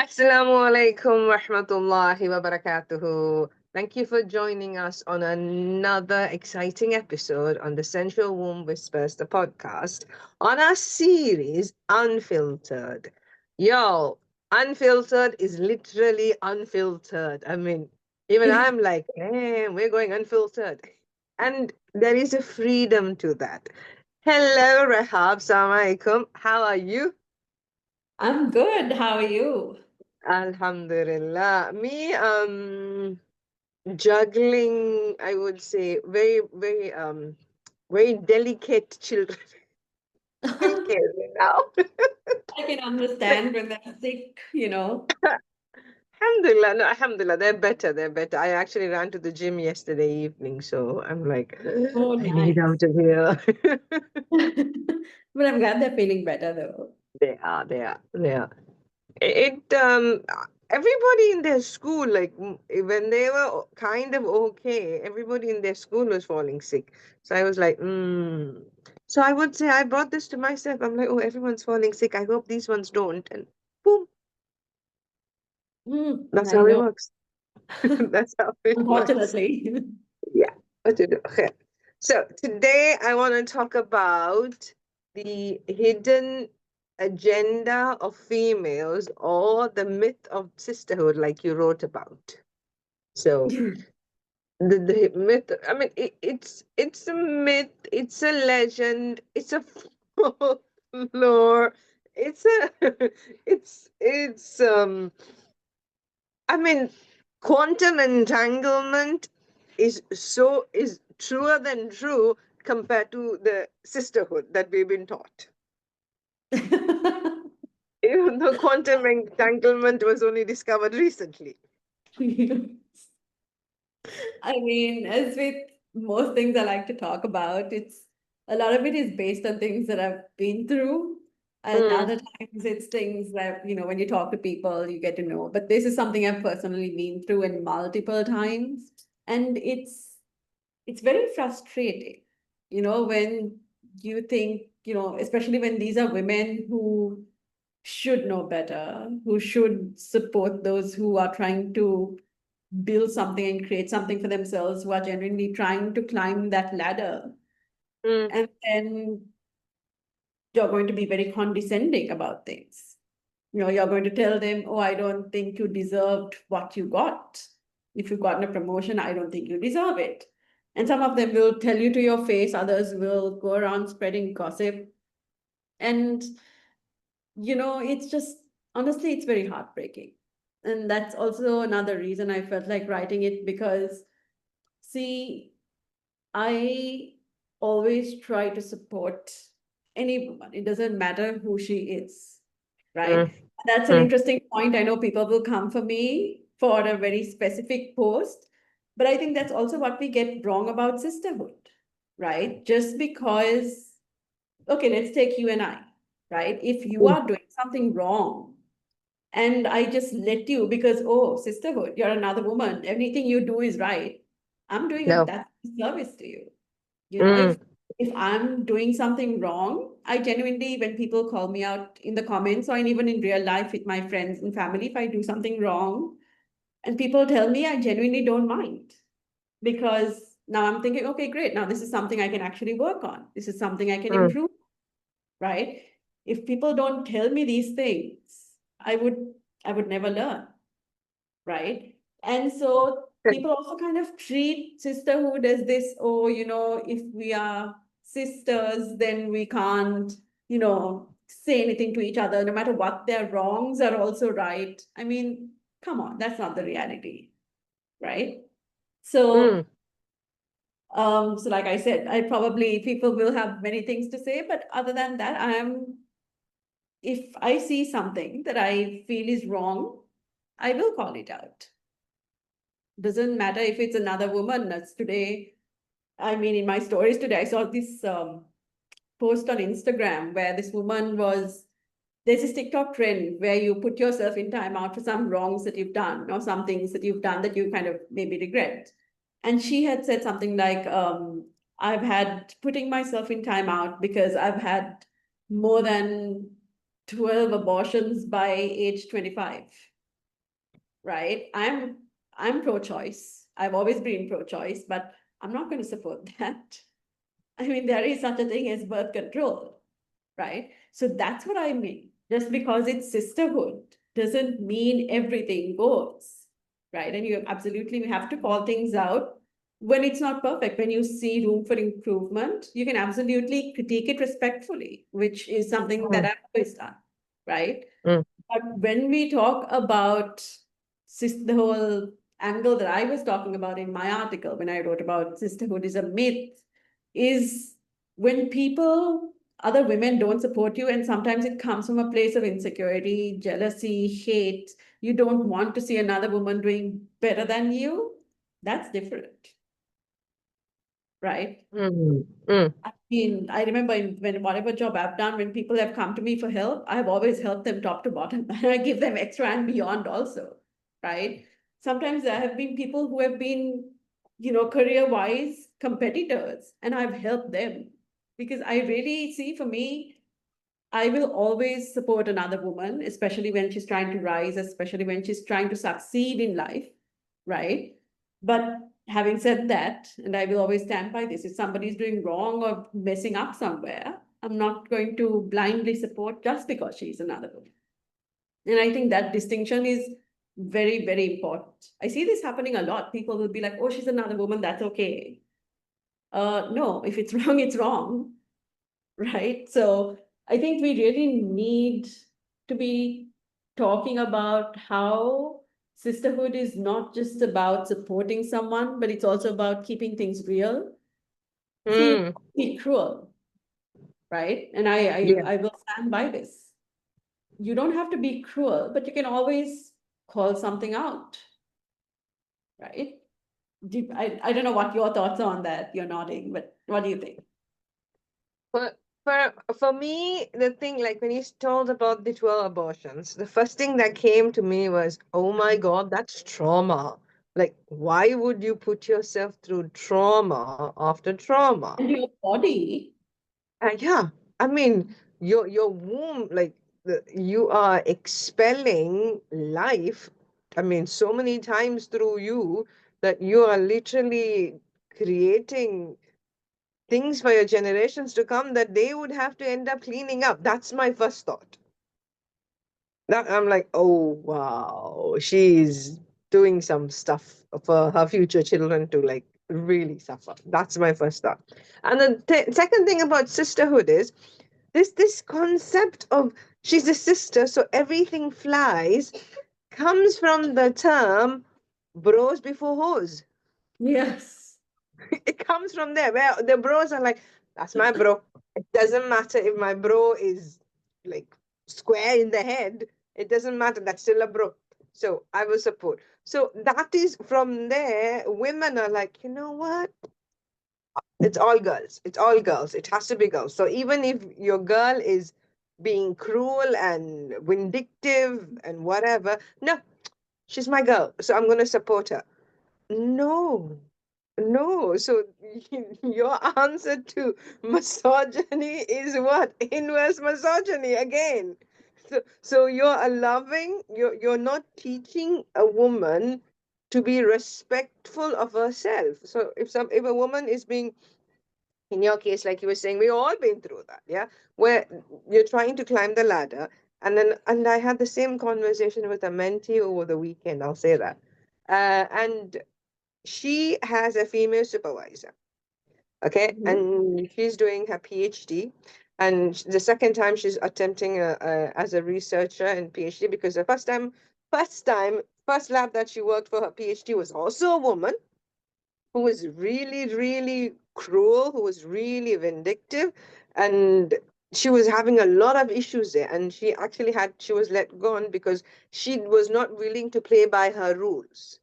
Assalamu alaikum rahmatullahi wa barakatuhu. Thank you for joining us on another exciting episode on the Sensual Womb Whispers, the podcast, on our series Unfiltered. Yo, Unfiltered is literally unfiltered. I mean, even I'm like, damn, we're going unfiltered. And there is a freedom to that. Hello, Rihaab. Assalamu alaikum. How are you? I'm good. How are you? Alhamdulillah. Me, juggling, I would say, very delicate children. Still I caring now. can understand when they're sick. Alhamdulillah. No, Alhamdulillah. They're better. They're better. I actually ran to the gym yesterday evening, so I'm like, Oh, I need nice. out of here. But I'm glad they're feeling better though. They are. Everybody in their school, like when they were kind of okay, everybody in their school was falling sick. So I was like, So I would say I brought this to myself. I'm like, oh, everyone's falling sick. I hope these ones don't. And boom, that's I how it know. works. That's how it works. Unfortunately. Yeah. What to do? Okay. So today I want to talk about the hidden agenda of females or the myth of sisterhood, like you wrote about. So the myth, I mean, it's a myth, it's a legend, it's a folklore, it's a it's I mean, quantum entanglement is truer than true compared to the sisterhood that we've been taught. Even though quantum entanglement was only discovered recently. I mean, as with most things I like to talk about, it's a lot of it is based on things that I've been through. And Mm, other times it's things that, when you talk to people, you get to know. But this is something I've personally been through in multiple times. And it's very frustrating, when you think, especially when these are women who should know better, who should support those who are trying to build something and create something for themselves, who are genuinely trying to climb that ladder. mm, And then you're going to be very condescending about things. You're going to tell them, oh, I don't think you deserved what you got. If you've gotten a promotion, I don't think you deserve it. And some of them will tell you to your face, others will go around spreading gossip. And, it's just, honestly, it's very heartbreaking. And that's also another reason I felt like writing it because, see, I always try to support any woman. It doesn't matter who she is, mm, right? That's an mm, interesting point. I know people will come for me for a very specific post, but I think that's also what we get wrong about sisterhood, right? Just because, okay, let's take you and I, right? If you mm. are doing something wrong and I just let you because, oh, sisterhood, you're another woman, everything you do is right. I'm doing No. that service to you. You know, Mm, if I'm doing something wrong, I genuinely, when people call me out in the comments or even in real life with my friends and family, if I do something wrong and people tell me, I genuinely don't mind because now I'm thinking, okay, great. Now this is something I can actually work on. This is something I can mm. improve, right? If people don't tell me these things, I would I would never learn, right? And so people also kind of treat sisterhood as this, oh, if we are sisters, then we can't, say anything to each other, no matter what their wrongs are also right. I mean, come on, that's not the reality, right? Mm. So, so like I said, I probably people will have many things to say, but other than that, if I see something that I feel is wrong, I will call it out. Doesn't matter if it's another woman. That's today. I mean, in my stories today, I saw this post on Instagram where this woman was. There's this TikTok trend where you put yourself in timeout for some wrongs that you've done or some things that you've done that you kind of maybe regret. And she had said something like, I've had putting myself in timeout because I've had more than 12 abortions by age 25. right? I'm pro-choice. I've always been pro-choice, but I'm not going to support that. I mean, there is such a thing as birth control, right? So that's what I mean. Just because it's sisterhood doesn't mean everything goes, right? And you absolutely have to call things out when it's not perfect. When you see room for improvement, you can absolutely critique it respectfully, which is something that Mm, I've always done, right? mm, But when we talk about the whole angle that I was talking about in my article, when I wrote about sisterhood is a myth, is when people, other women don't support you, and sometimes it comes from a place of insecurity, jealousy, hate. You don't want to see another woman doing better than you. That's different, right? mm, mm. I mean, I remember when whatever job I've done, when people have come to me for help, I've always helped them top to bottom, and I give them extra and beyond also, right? Sometimes there have been people who have been, career-wise competitors, and I've helped them because I really see, for me, I will always support another woman, especially when she's trying to rise, especially when she's trying to succeed in life, right? But having said that, and I will always stand by this, if somebody's doing wrong or messing up somewhere, I'm not going to blindly support just because she's another woman. And I think that distinction is very, very important. I see this happening a lot. People will be like, oh, she's another woman, that's okay. No, if it's wrong, it's wrong, right? So I think we really need to be talking about how sisterhood is not just about supporting someone, but it's also about keeping things real. See, you Mm. can't be cruel, right? And I, I, Yeah. I will stand by this. You don't have to be cruel, but you can always call something out, right? I don't know what your thoughts are on that. You're nodding, but what do you think? For for me, the thing, like when you told about the 12 abortions, the first thing that came to me was, oh my God, that's trauma. Like, why would you put yourself through trauma after trauma? And your body, Yeah, I mean, your womb, like you are expelling life. I mean, so many times through you that you are literally creating things for your generations to come that they would have to end up cleaning up. That's my first thought. That I'm like, oh wow, she's doing some stuff for her future children to like really suffer. That's my first thought. And the second thing about sisterhood is this concept of she's a sister, so everything flies, comes from the term bros before hoes. yes. It comes from there where the bros are like, that's my bro. It doesn't matter if my bro is like square in the head. It doesn't matter. That's still a bro. So I will support. So that is from there. Women are like, you know what? It's all girls. It's all girls. It has to be girls. So even if your girl is being cruel and vindictive and whatever, no, she's my girl. So I'm going to support her. No, no. So your answer to misogyny is what? Inverse misogyny again. So you're allowing, you're not teaching a woman to be respectful of herself. So if a woman is being, in your case, like you were saying, we've all been through that, yeah, where you're trying to climb the ladder, and I had the same conversation with a mentee over the weekend. I'll say that, and she has a female supervisor, okay, Mhm. and she's doing her PhD, and the second time she's attempting as a researcher in PhD, because the first lab that she worked for her PhD was also a woman who was really, really cruel, who was really vindictive, and she was having a lot of issues there. And she was let go on because she was not willing to play by her rules.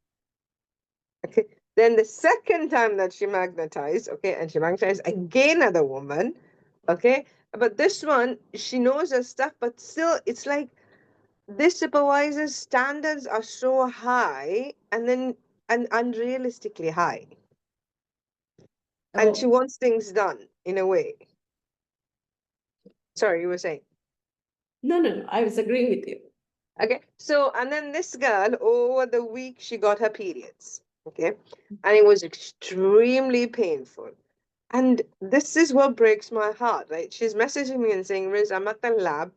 Okay. Then the second time that she magnetized, okay, and she magnetized again another woman, okay. But this one, she knows her stuff, but still, it's like this supervisor's standards are so high and unrealistically high. And she Oh, wants things done in a way. Sorry, you were saying. no, no, no. I was agreeing with you. Okay, so and then this girl over the week she got her periods. Okay, and it was extremely painful. And this is what breaks my heart, right? She's messaging me and saying, Riz, I'm at the lab.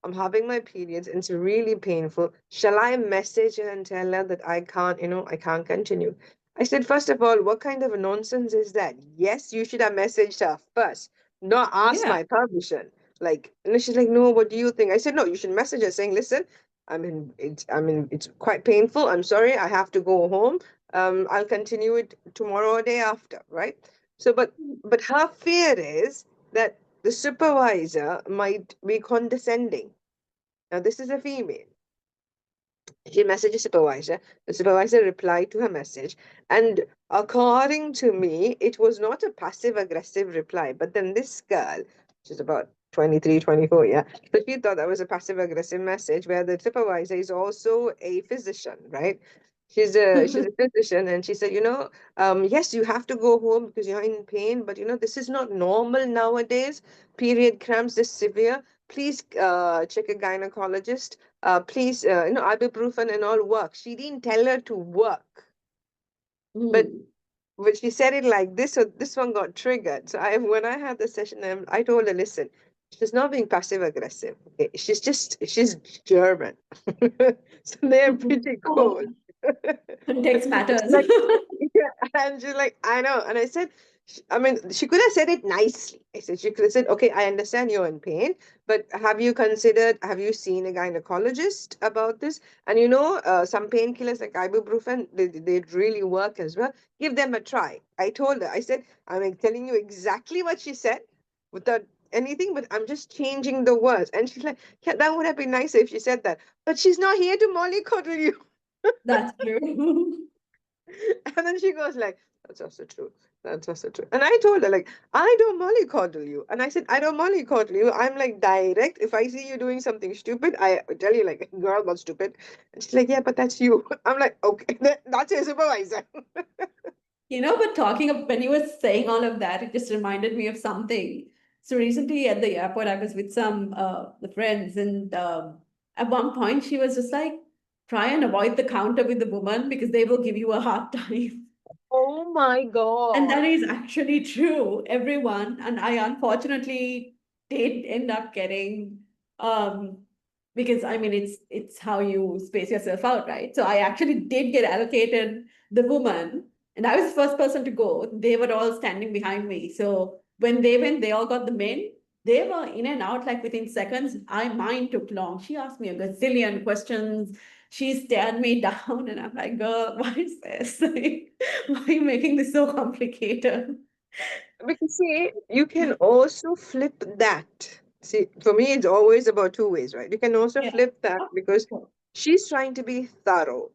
I'm having my periods and it's really painful. Shall I message her and tell her that I can't, I can't continue? I said, first of all, what kind of a nonsense is that? Yes, you should have messaged her first, not ask Yeah. my permission. Like, and she's like, no, what do you think? I said, no, you should message her saying, listen, it's quite painful. I'm sorry, I have to go home. I'll continue it tomorrow or day after, right? So, but her fear is that the supervisor might be condescending. Now, this is a female. She messaged the supervisor. The supervisor replied to her message. And according to me, it was not a passive aggressive reply. But then this girl, she's about 23, 24, yeah. So she thought that was a passive aggressive message where the supervisor is also a physician, right? She's a physician and she said, yes, you have to go home because you're in pain, but this is not normal nowadays. Period cramps this severe. Please check a gynecologist. Please, ibuprofen and all work. She didn't tell her to work, but Mm. when she said it like this, so this one got triggered. So when I had the session, I told her, listen, she's not being passive aggressive. Okay? She's German, so they're pretty Oh, cold. context It's matters. like, yeah, and she's like, I know. And I said, I mean, she could have said it nicely. I said, she could have said, okay, I understand you're in pain, but have you seen a gynecologist about this? And some painkillers like ibuprofen, they really work as well. Give them a try. I told her, I said, I'm telling you exactly what she said without anything, but I'm just changing the words. And she's like, yeah, that would have been nicer if she said that. But she's not here to mollycoddle you. That's true. And then she goes like, that's also true. That's also true. And I told her, like, I don't mollycoddle you. And I said, I don't mollycoddle you. I'm like direct. If I see you doing something stupid, I tell you, like, girl, that's stupid. And she's like, yeah, but that's you. I'm like, okay, that's your supervisor. But when you were saying all of that, it just reminded me of something. So recently at the airport, I was with some the friends, and at one point she was just like, try and avoid the counter with the woman because they will give you a hard time. Oh my And God. that is actually true, everyone. And I unfortunately did end up getting um because I mean it's how you space yourself out, right? So I actually did get allocated the woman, and I was the first person to go. They were all standing behind me. So when they went, they all got the men. They were in and out like within seconds. Mine took long. She asked me a gazillion questions. She stared me down, and I'm like, girl, what is this? Why are you making this so complicated? Because see, you can also flip that. See, for me, it's always about two ways, right? You can also Yeah. flip that because she's trying to be thorough.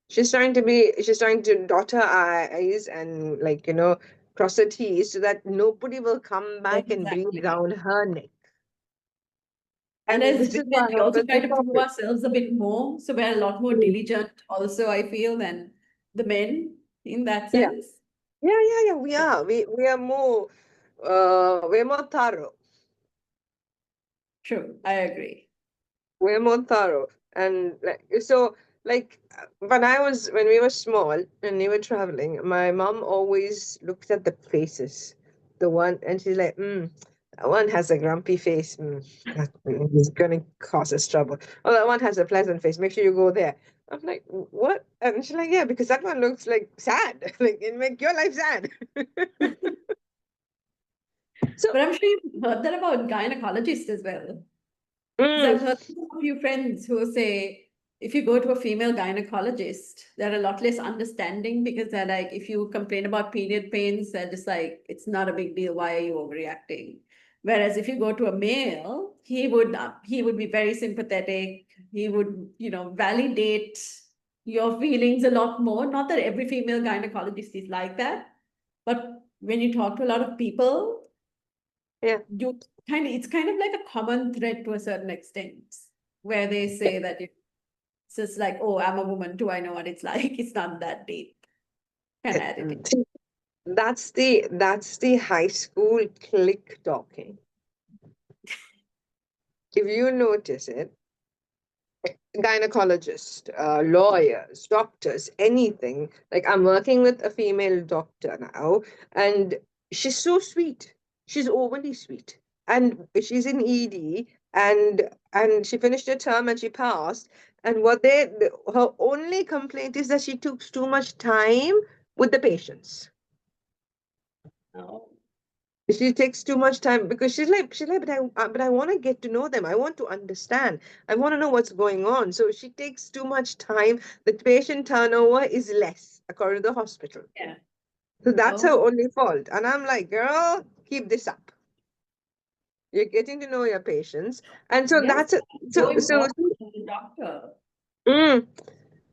She's trying to dot her I's and cross her T's so that nobody will come back and breathe Exactly. down her neck. And And as this is women, what we also happens try in to prove corporate. ourselves a bit more. So we're a lot more Mm. diligent, also, I feel, than the men in that Yeah, sense. yeah. We are. We're more thorough. True, I agree. We're more thorough. And when we were small and we were traveling, my mom always looked at the faces. The one, and she's like, that one has a grumpy face. That is going to cause us trouble. Oh, that one has a pleasant face. Make sure you go there. I'm like, what? And she's like, yeah, because that one looks like sad. Like, it make your life sad. So, But I'm sure you've heard that about gynecologists as well. Because mm, I've heard from a few friends who say if you go to a female gynecologist, they're a lot less understanding because they're like, if you complain about period pains, they're just like, it's not a big deal. Why are you overreacting? Whereas if you go to a male, he would be very sympathetic. He would, validate your feelings a lot more. Not that every female gynecologist is like that, but when you talk to a lot of people, yeah. it's kind of like a common thread to a certain extent, where they say that it's just like, oh, I'm a woman too, I know what it's like. It's not that deep kind of attitude. See, that's the high school clique talking. If you notice it, gynecologists, lawyers, doctors, anything. Like I'm working with a female doctor now, and she's so sweet. She's overly sweet, and she's in ED, and she finished her term and she passed. And her only complaint is that she took too much time with the patients. Oh, She takes too much time because she's like, but I want to get to know them. I want to understand. I want to know what's going on. So she takes too much time. The patient turnover is less according to the hospital. yeah. So that's her Oh, only fault. And I'm like, girl, keep this up. You're getting to know your patients, and so yes, that's it. so So, important as a doctor. mm,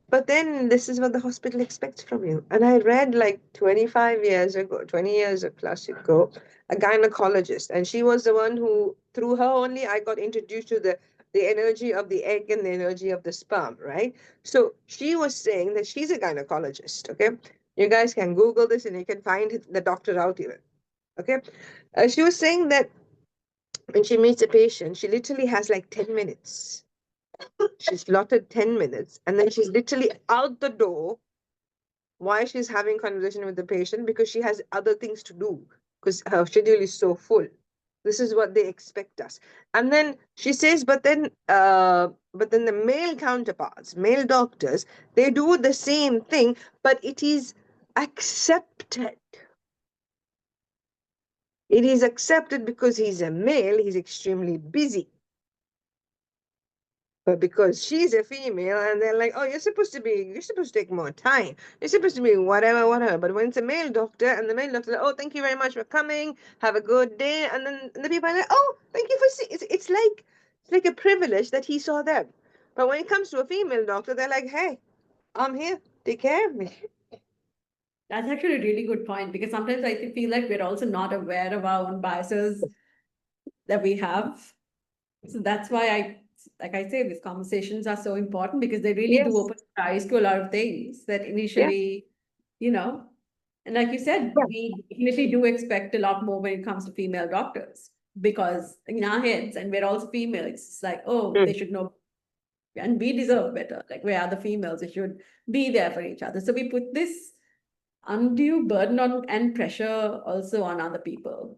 but then this is what the hospital expects from you. And I read like 25 years ago, 20 years or plus ago, a gynecologist, and she was the one who, through her only, I got introduced to the energy of the egg and the energy of the sperm, right? So she was saying that she's a gynecologist, okay? You guys can Google this and you can find the doctor out here, okay? She was saying that when she meets a patient, she literally has like 10 minutes. She's slotted 10 minutes, and then she's literally out the door. Why she's having conversation with the patient? Because she has other things to do, because her schedule is so full. This is what they expect us. And then she says, but then the male counterparts, male doctors, they do the same thing, but it is accepted. It is accepted because he's a male, he's extremely busy. But because she's a female, and they're like, oh, you're supposed to take more time. You're supposed to be whatever, whatever. But when it's a male doctor, and the male doctor, like, oh, thank you very much for coming. Have a good day. And then the people are like, oh, thank you for seeing. It's like a privilege that he saw them. But when it comes to a female doctor, they're like, hey, I'm here. Take care of me. That's actually a really good point because sometimes I feel like we're also not aware of our own biases that we have. So that's why like I say, these conversations are so important because they really do Yes. open our eyes to a lot of things that Yeah. initially, you know, and like you said, Yeah. we definitely do expect a lot more when it comes to female doctors because in our heads, and we're also females, it's like, oh, they Mm. should know and we deserve better. Like we are the females, we should be there for each other. So we put this undue burden on and pressure also on other people,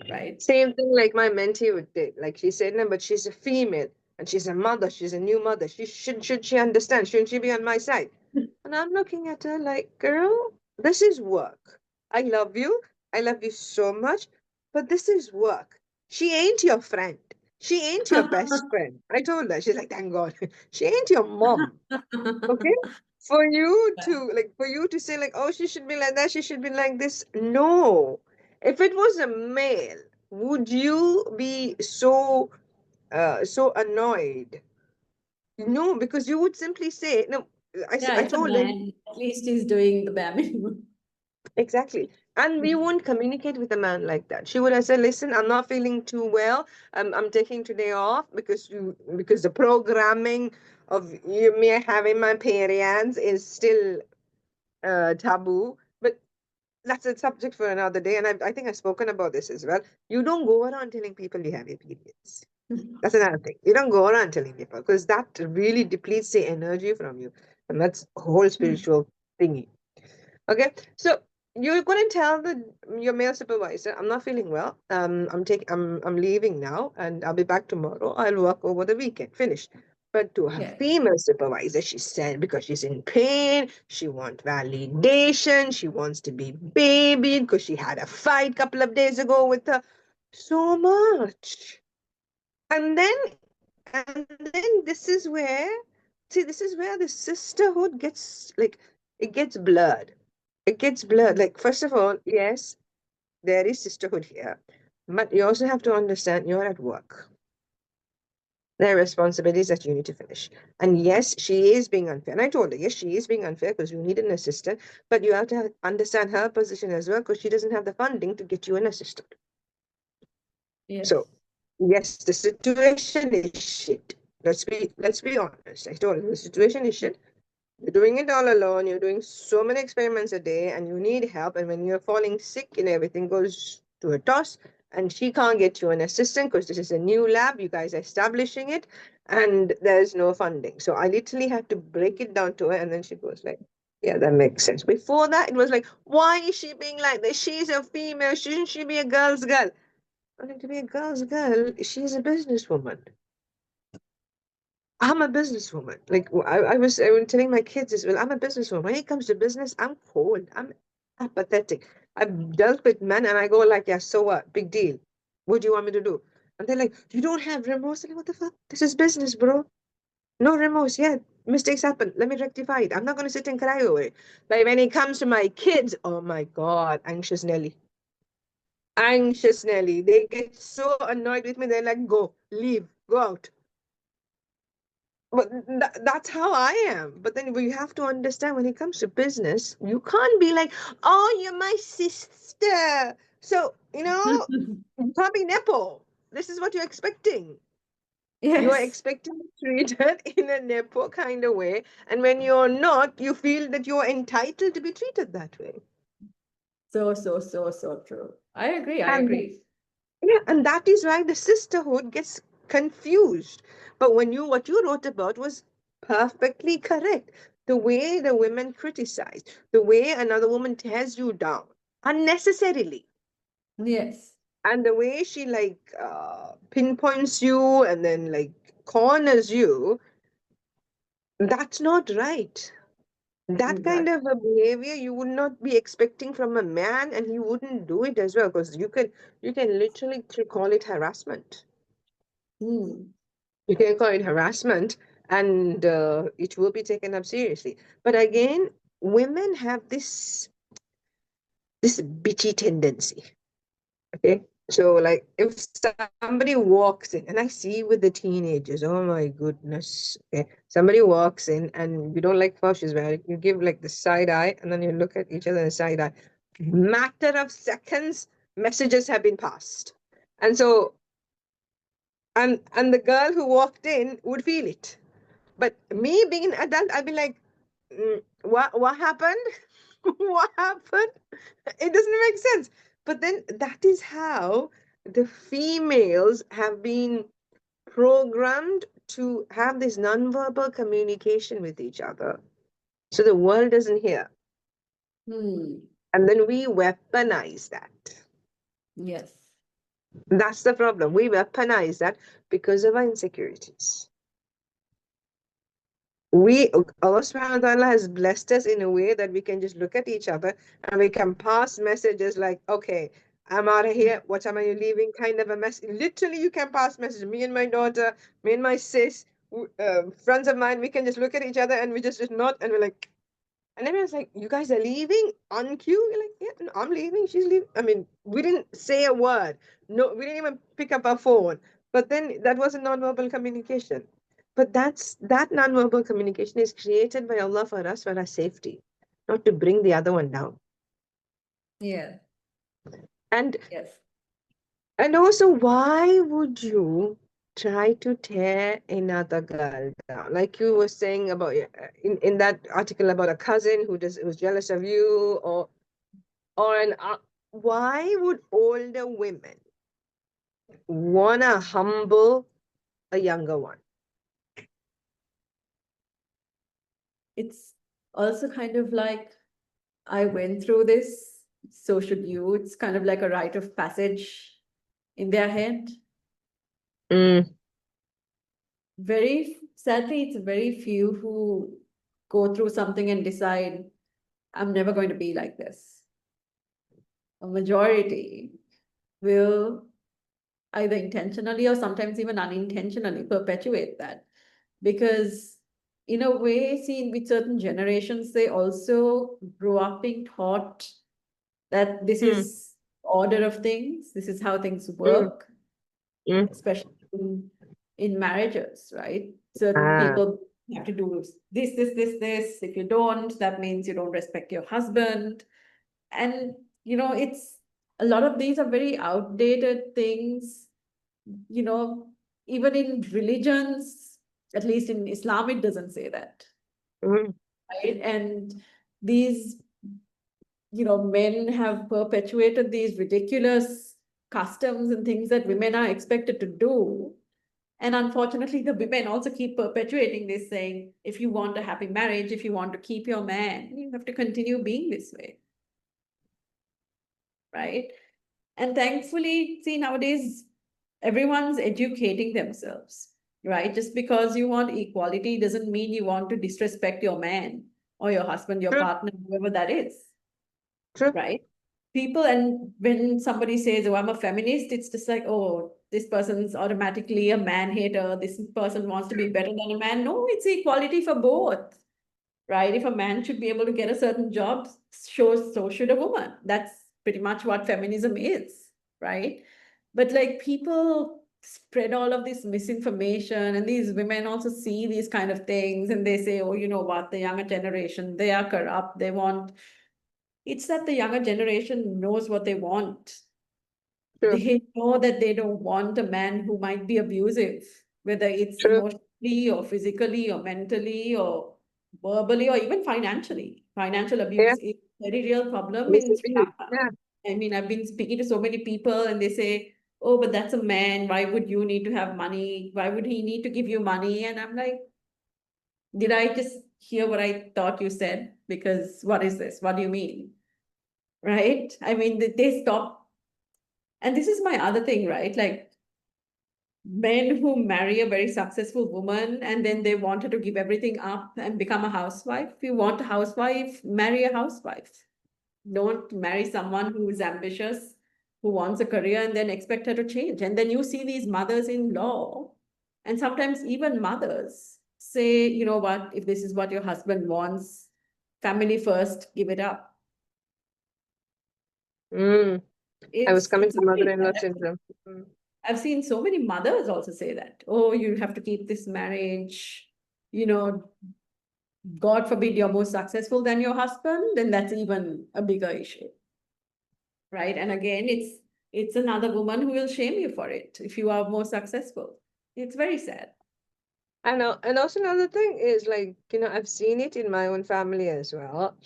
right? Same thing like my mentee would did. Like she said, no, but she's a female and she's a mother. She's a new mother. Should she understand? Shouldn't she be on my side? And I'm looking at her like, girl, this is work. I love you. I love you so much. But this is work. She ain't your friend. She ain't your best friend. I told her. She's like, thank God. She ain't your mom. Okay? For you to say like, oh, she should be like that, she should be like this. No. If it was a male, would you be so annoyed? No, because you would simply say, no, Yeah, I it's a told her. man. At least he's doing the bare minimum. Exactly. And we won't communicate with a man like that. She would have said, listen, I'm not feeling too well. I'm taking today off because the programming of me having my periods is still taboo. But that's a subject for another day. And I think I've spoken about this as well. You don't go around telling people you have your periods. That's another thing. You don't go around telling people because that really depletes the energy from you. And that's a whole spiritual thingy. Okay, so you're going to tell your male supervisor, I'm not feeling well. I'm leaving now, and I'll be back tomorrow. I'll work over the weekend. Finished. But to her Yeah. female supervisor, she said because she's in pain, she wants validation, she wants to be babied because she had a fight a couple of days ago with her. So much. And then and then this is where the sisterhood gets like it gets blurred. It gets blurred. Like, first of all, yes, there is sisterhood here, but you also have to understand you're at work. There are responsibilities that you need to finish. And yes, she is being unfair. And I told her, yes, she is being unfair because you need an assistant, but you have to understand her position as well because she doesn't have the funding to get you an assistant. So, Yes. yes, the situation is shit. Let's be honest. I told her the situation is shit. You're doing it all alone. You're doing so many experiments a day and you need help. And when you're falling sick and everything goes to a toss, and she can't get you an assistant because this is a new lab, you guys are establishing it, and there's no funding. So I literally had to break it down to her, and then she goes like, yeah, that makes sense. Before that, it was like, why is she being like this? She's a female. Shouldn't she be a girl's girl? I mean, to be a girl's girl, she's a businesswoman. I'm a businesswoman. Like I was telling my kids as well. I'm a businesswoman. When it comes to business, I'm cold. I'm apathetic. I've dealt with men, and I go like, yeah, so what? Big deal. What do you want me to do? And they're like, you don't have remorse. I'm like, what the fuck? This is business, bro. No remorse. Yeah, mistakes happen. Let me rectify it. I'm not gonna sit and cry over it. But when it comes to my kids, oh my God, anxious Nelly. Anxious Nelly. They get so annoyed with me. They're like, go, leave, go out. But that's how I am. But then we have to understand when it comes to business, you can't be like, oh, you're my sister. So, you can't be Nepo. This is what you're expecting. You are Yes. expecting to be treated in a Nepo kind of way. And when you're not, you feel that you're entitled to be treated that way. So true. I agree. I And agree. yeah, and that is why the sisterhood gets confused. But what you wrote about was perfectly correct. The way the women criticize, the way another woman tears you down unnecessarily, Yes. and the way she like pinpoints you and then like corners you, that's not right. That kind Exactly. of a behavior you would not be expecting from a man, and he wouldn't do it as well, because you can literally call it harassment. Hmm. You can call it harassment, and it will be taken up seriously. But again, women have this bitchy tendency. Okay, so like if somebody walks in, and I see with the teenagers, oh my goodness. Okay, somebody walks in and you don't like how she's wearing, you give like the side eye, and then you look at each other in the side eye. Matter of seconds, messages have been passed, and so and the girl who walked in would feel it. But me being an adult, I'd be like, what happened? What happened? It doesn't make sense. But then that is how the females have been programmed to have this nonverbal communication with each other. So the world doesn't hear. Hmm. And then we weaponize that. Yes. That's the problem. We weaponize that because of our insecurities. Allah subhanahu wa ta'ala has blessed us in a way that we can just look at each other and we can pass messages like, okay, I'm out of here. What time are you leaving? Kind of a mess. Literally, you can pass messages. Me and my daughter, me and my sis, friends of mine, we can just look at each other and we just nod and we're like, and everyone's like, you guys are leaving on cue? You're like, yeah, no, I'm leaving. She's leaving. I mean, we didn't say a word. No, we didn't even pick up our phone. But then that was a nonverbal communication. But that nonverbal communication is created by Allah for us for our safety, not to bring the other one down. Yeah. And Yes. and also, why would you try to tear another girl down? Like you were saying about in that article about a cousin who's jealous of you, or why would older women wanna humble a younger one? It's also kind of like I went through this, so should you. It's kind of like a rite of passage in their head. Mm, Very sadly, it's very few who go through something and decide, I'm never going to be like this. A majority will either intentionally or sometimes even unintentionally perpetuate that. Because in a way, see, with certain generations, they also grew up being taught that this mm, is order of things, this is how things mm, work, mm. especially in marriages, right? Certain Ah, people have to do this. If you don't, that means you don't respect your husband. And, it's a lot of these are very outdated things, you know, even in religions, at least in Islam, it doesn't say that, mm, right? And these, men have perpetuated these ridiculous customs and things that women are expected to do. And unfortunately, the women also keep perpetuating this, saying, if you want a happy marriage, if you want to keep your man, you have to continue being this way, right? And thankfully, see, nowadays, everyone's educating themselves, right? Just because you want equality doesn't mean you want to disrespect your man or your husband, your True, partner, whoever that is, true. right? People, and when somebody says, oh, I'm a feminist, it's just like, oh, this person's automatically a man hater. This person wants to be better than a man. No, it's equality for both, right? If a man should be able to get a certain job, so should a woman. That's pretty much what feminism is, right? But like people spread all of this misinformation, and these women also see these kind of things, and they say, oh, you know what, the younger generation, they are corrupt. They want, it's that the younger generation knows what they want. True, They know that they don't want a man who might be abusive, whether it's true. emotionally or physically or mentally or verbally or even financially. Financial Yeah, abuse is a very real problem this in is Sri it. Lanka. Yeah. I mean, I've been speaking to so many people and they say, oh, but that's a man. Why would you need to have money? Why would he need to give you money? And I'm like, did I just hear what I thought you said? Because what is this? What do you mean? Right? I mean, they stop. And this is my other thing, right? Like men who marry a very successful woman and then they want her to give everything up and become a housewife. If you want a housewife, marry a housewife. Don't marry someone who is ambitious, who wants a career, and then expect her to change. And then you see these mothers-in-law, and sometimes even mothers say, you know what, if this is what your husband wants, family first, give it up. Mm. I was coming It's to very mother-in-law sad. syndrome. Mm. I've seen so many mothers also say that, oh, you have to keep this marriage, you know, God forbid you're more successful than your husband, then that's even a bigger issue, right? And again, it's another woman who will shame you for it if you are more successful. It's very sad. I know, and also another thing is like, I've seen it in my own family as well.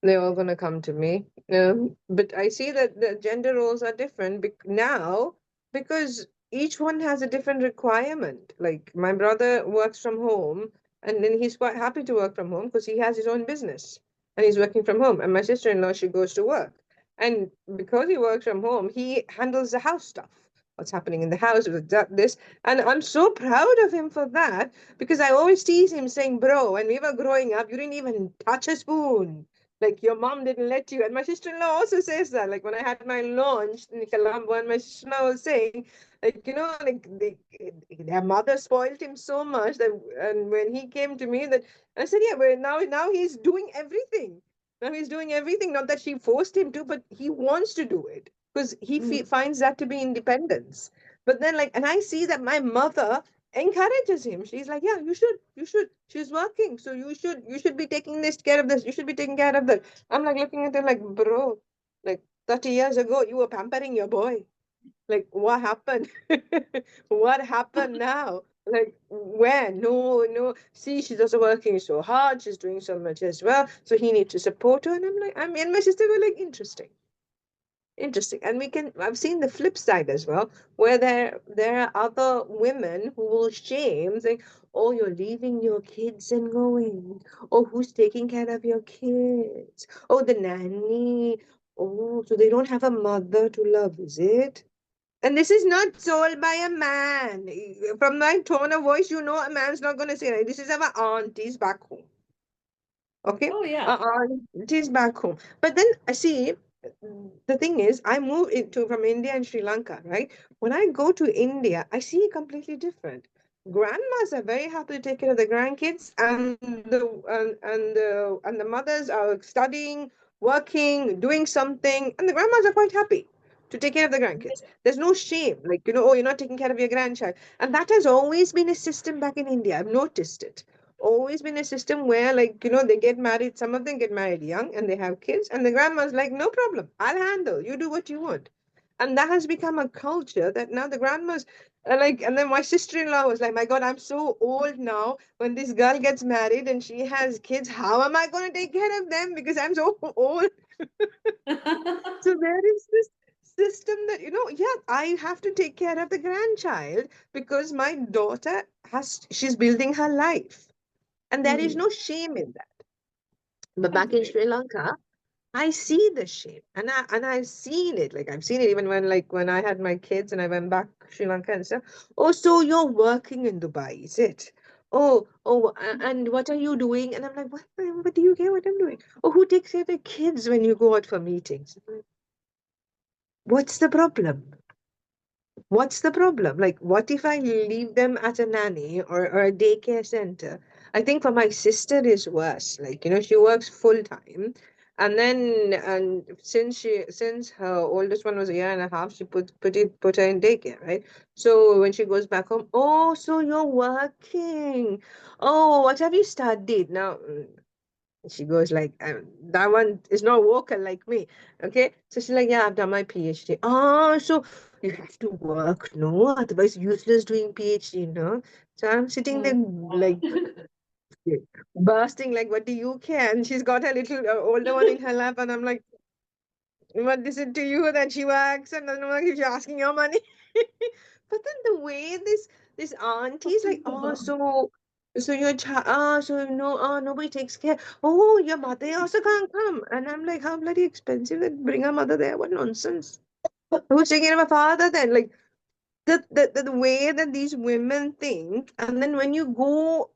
They're all gonna come to me. But I see that the gender roles are different now because each one has a different requirement. Like my brother works from home, and then he's quite happy to work from home because he has his own business and he's working from home. And my sister-in-law, she goes to work, and because he works from home, he handles the house stuff. What's happening in the house with this, and I'm so proud of him for that because I always tease him saying, bro, when we were growing up, you didn't even touch a spoon. Like your mom didn't let you. And my sister-in-law also says that. Like when I had my launch in Colombo, and my sister-in-law was saying, like, like their mother spoiled him so much that, and when he came to me, that I said, yeah, but now he's doing everything. Now he's doing everything. Not that she forced him to, but he wants to do it because he Mm. finds that to be independence. But then, like, and I see that my mother encourages him. She's like, yeah, you should. She's working, so you should be taking this care of this. You should be taking care of that. I'm like looking at him like, bro, like 30 years ago, you were pampering your boy. Like, what happened? What happened now? Like, where? No, no. See, she's also working so hard. She's doing so much as well. So he needs to support her. And I'm like, me and my sister were like, interesting. Interesting. And I've seen the flip side as well, where there are other women who will shame, saying, oh, you're leaving your kids and going. Oh, who's taking care of your kids? Oh, the nanny. Oh, so they don't have a mother to love, is it? And this is not told by a man. From my tone of voice, a man's not going to say that. This is our aunties back home. Okay, Oh, yeah. it is back home. But then I see the thing is, I moved into from India and Sri Lanka, right? When I go to India, I see it completely different. Grandmas are very happy to take care of the grandkids, and the mothers are studying, working, doing something, and the grandmas are quite happy to take care of the grandkids. There's no shame, like oh, you're not taking care of your grandchild, and that has always been a system back in India. I've noticed it always been a system where like they get married, some of them get married young and they have kids, and the grandma's like, no problem, I'll handle, you do what you want. And that has become a culture that now the grandmas are like. And then my sister-in-law was like, my god, I'm so old now. When this girl gets married and she has kids, how am I going to take care of them because I'm so old? So there is this system that, yeah, I have to take care of the grandchild because my daughter she's building her life. And there is no shame in that. But back in Agree. Sri Lanka, I see the shame, and I've seen it. Like I've seen it even when I had my kids and I went back to Sri Lanka and stuff. Oh, so you're working in Dubai, is it? And what are you doing? And I'm like, what do you care what I'm doing? Oh, who takes care of the kids when you go out for meetings? I'm like, what's the problem? What's the problem? Like, what if I leave them at a nanny or a daycare center? I think for my sister is worse. Like, she works full time. And since her oldest one was a year and a half, she put her in daycare, right? So when she goes back home, oh, so you're working. Oh, what have you studied? Now she goes like, that one is not vocal like me. Okay. So she's like, yeah, I've done my PhD. Oh, so you have to work, no? Otherwise, useless doing PhD, no? So I'm sitting there like bursting, like, what do you care? And she's got her little older one in her lap, and I'm like, what is it to you that she works? And then I'm like, you're asking your money. But then the way this auntie is like, oh, so your child, so no, nobody takes care. Oh, your mother also can't come. And I'm like, how bloody expensive that bring her mother there? What nonsense. Who's taking care of her father then? Like the way that these women think, and then when you go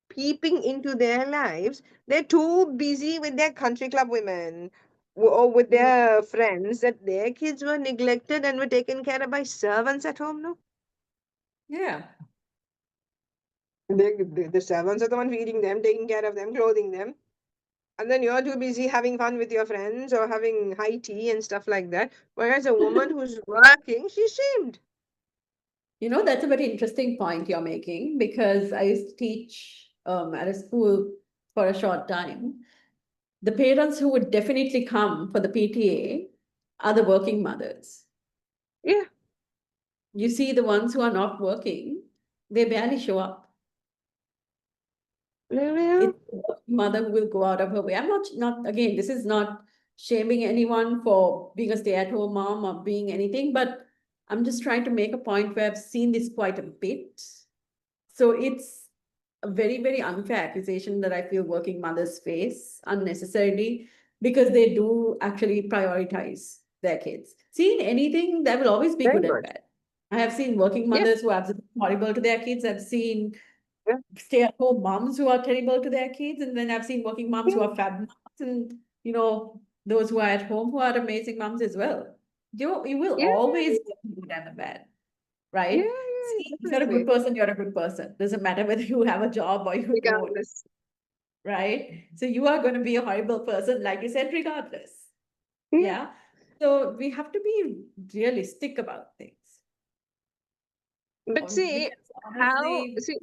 peeping into their lives, they're too busy with their country club women or with their friends that their kids were neglected and were taken care of by servants at home, no? Yeah. The servants are the one feeding them, taking care of them, clothing them. And then you're too busy having fun with your friends or having high tea and stuff like that. Whereas a woman who's working, she's shamed. That's a very interesting point you're making because I used to teach at a school for a short time. The parents who would definitely come for the PTA are the working mothers. Yeah. You see, the ones who are not working, they barely show up. Yeah. It's the working mother who will go out of her way. I'm not again, this is not shaming anyone for being a stay-at-home mom or being anything, but I'm just trying to make a point where I've seen this quite a bit. So it's a very, very unfair accusation that I feel working mothers face unnecessarily because they do actually prioritize their kids. See, in anything, there will always be Very good and much. bad. I have seen working Yeah. mothers who are absolutely horrible to their kids. I've seen Yeah. stay-at-home moms who are terrible to their kids, and then I've seen working moms Yeah. who are fab moms, and those who are at home who are amazing moms as well. You will Yeah. always get the good and the bad, Yeah. right? Yeah. See, if you're a good Definitely. person, you're a good person. Doesn't matter whether you have a job or you don't, Regardless. right? So you are going to be a horrible person, like you said, regardless. Yeah. Yeah. So we have to be realistic about things. But see, Because how, honestly, see,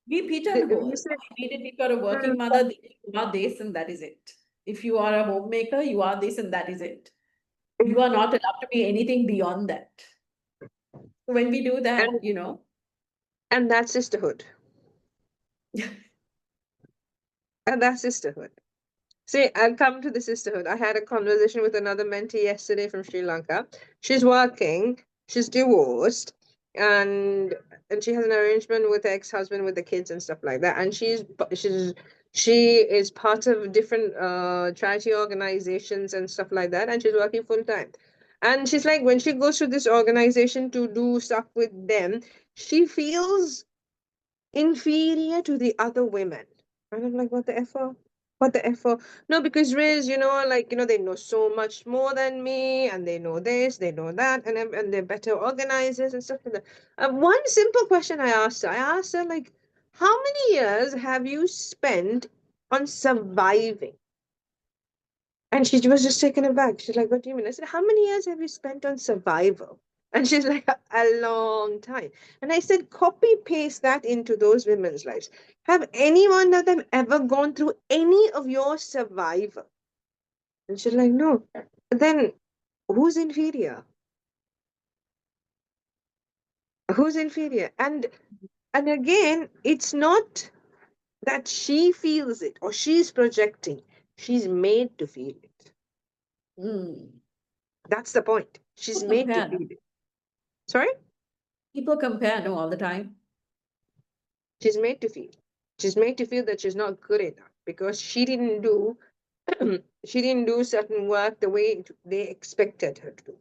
we Peter and you Paul. said, Immediately, if you're a working mother, you are this and that is it. If you are a homemaker, you are this and that is it. You are not allowed to be anything beyond that. When we do that, and and that's sisterhood. And that's sisterhood. See, I'll come to the sisterhood. I had a conversation with another mentee yesterday from Sri Lanka. She's working, she's divorced, and she has an arrangement with her ex-husband with the kids and stuff like that. And she is part of different charity organizations and stuff like that, and she's working full time. And she's like, when she goes to this organization to do stuff with them, she feels inferior to the other women. And I'm like, what the F for? What the F for? No, because Riz, they know so much more than me, and they know this, they know that, and they're better organizers and stuff like that. One simple question I asked her, like, how many years have you spent on surviving? And she was just taken aback. She's like, what do you mean? I said, how many years have you spent on survival? And she's like, a long time. And I said, copy paste that into those women's lives. Have any one of them ever gone through any of your survival? And she's like, no. Then who's inferior? Who's inferior? And again, it's not that she feels it or she's projecting. She's made to feel it. Mm. That's the point. She's People made to compare, no? feel it. Sorry? People compare, no, all the time. She's made to feel. She's made to feel that she's not good enough because she didn't do she didn't do certain work the way they expected her to.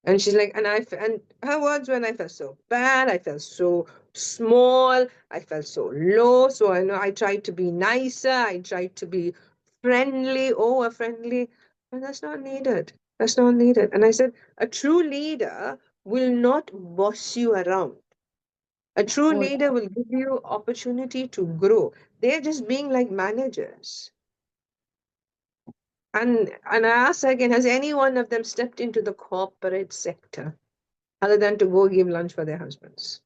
And she's like, and her words when I felt so bad, I felt so small, I felt so low. So I know I tried to be nicer, I tried to be friendly, over friendly, and that's not needed. That's not needed. And I said, a true leader will not boss you around. A true Oh, leader will give you opportunity to grow. They're just being like managers. And I asked her again, has any one of them stepped into the corporate sector other than to go give lunch for their husbands?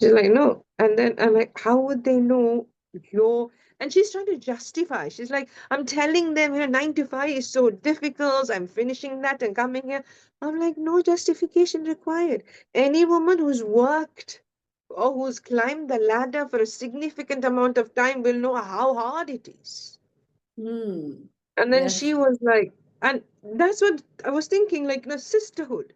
She's like, no. And then I'm like, how would they know your? And she's trying to justify. She's like, I'm telling them, 9 to 5 is so difficult. I'm finishing that and coming here. I'm like, no justification required. Any woman who's worked or who's climbed the ladder for a significant amount of time will know how hard it is. hmm. And then she Yes. was like, and that's what I was thinking, like, sisterhood.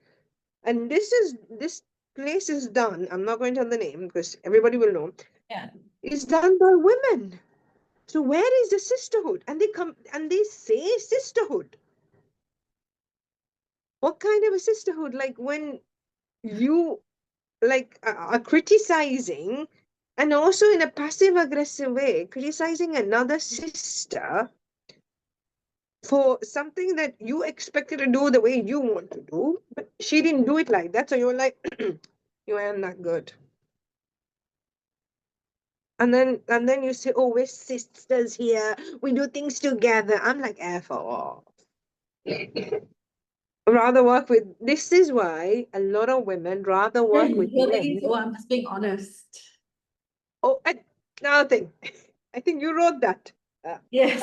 And this place is done. I'm not going to tell the name because everybody will know. Yeah. It's done by women. So where is the sisterhood? And they come and they say sisterhood. What kind of a sisterhood? Like when you like are criticizing and also in a passive aggressive way, criticizing another sister for something that you expected to do the way you want to do, but she didn't do it like that. So you're like, you are not good. And then you say, oh, we're sisters here. We do things together. I'm like, F off. Rather work with this is why a lot of women rather Yeah, work with usually, men. oh, I'm just being honest. Oh, and another thing. I think you wrote that. Uh, Yes.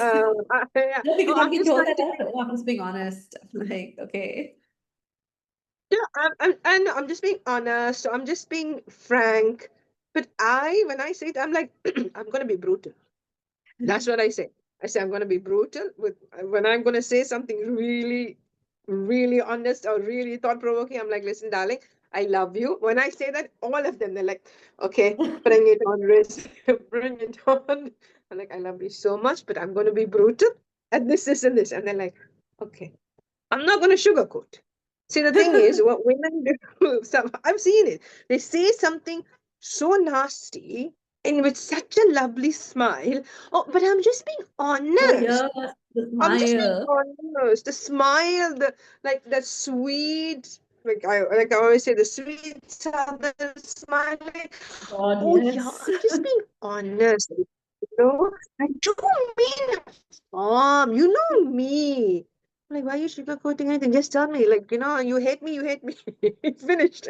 yeah. No, because Oh, I've I'm been just told trying that, to oh, be. oh, I'm just being honest. I'm like, okay. Yeah, I'm just being honest. I'm just being frank. But when I say it, I'm like, I'm gonna be brutal. That's what I say. I say I'm going to be brutal with when I'm going to say something really, really honest or really thought provoking. I'm like, listen, darling, I love you. When I say that, all of them they're like, okay, bring it on, Riz, bring it on. I'm like, I love you so much, but I'm going to be brutal, and this, and this, and they're like, okay, I'm not going to sugarcoat. See, the thing is, what women do, I've seen it. They say something so nasty and with such a lovely smile. Oh, but I'm just being Oh, honest. yes, the I'm just being smile. honest. The smile, the like that sweet, like I always say, the sweet southern smile. Like, God, oh yeah, yes. I'm just being honest. I don't mean harm. You know me. Like, why are you sugarcoating anything? Just tell me. Like, you hate me, you hate me. It's finished.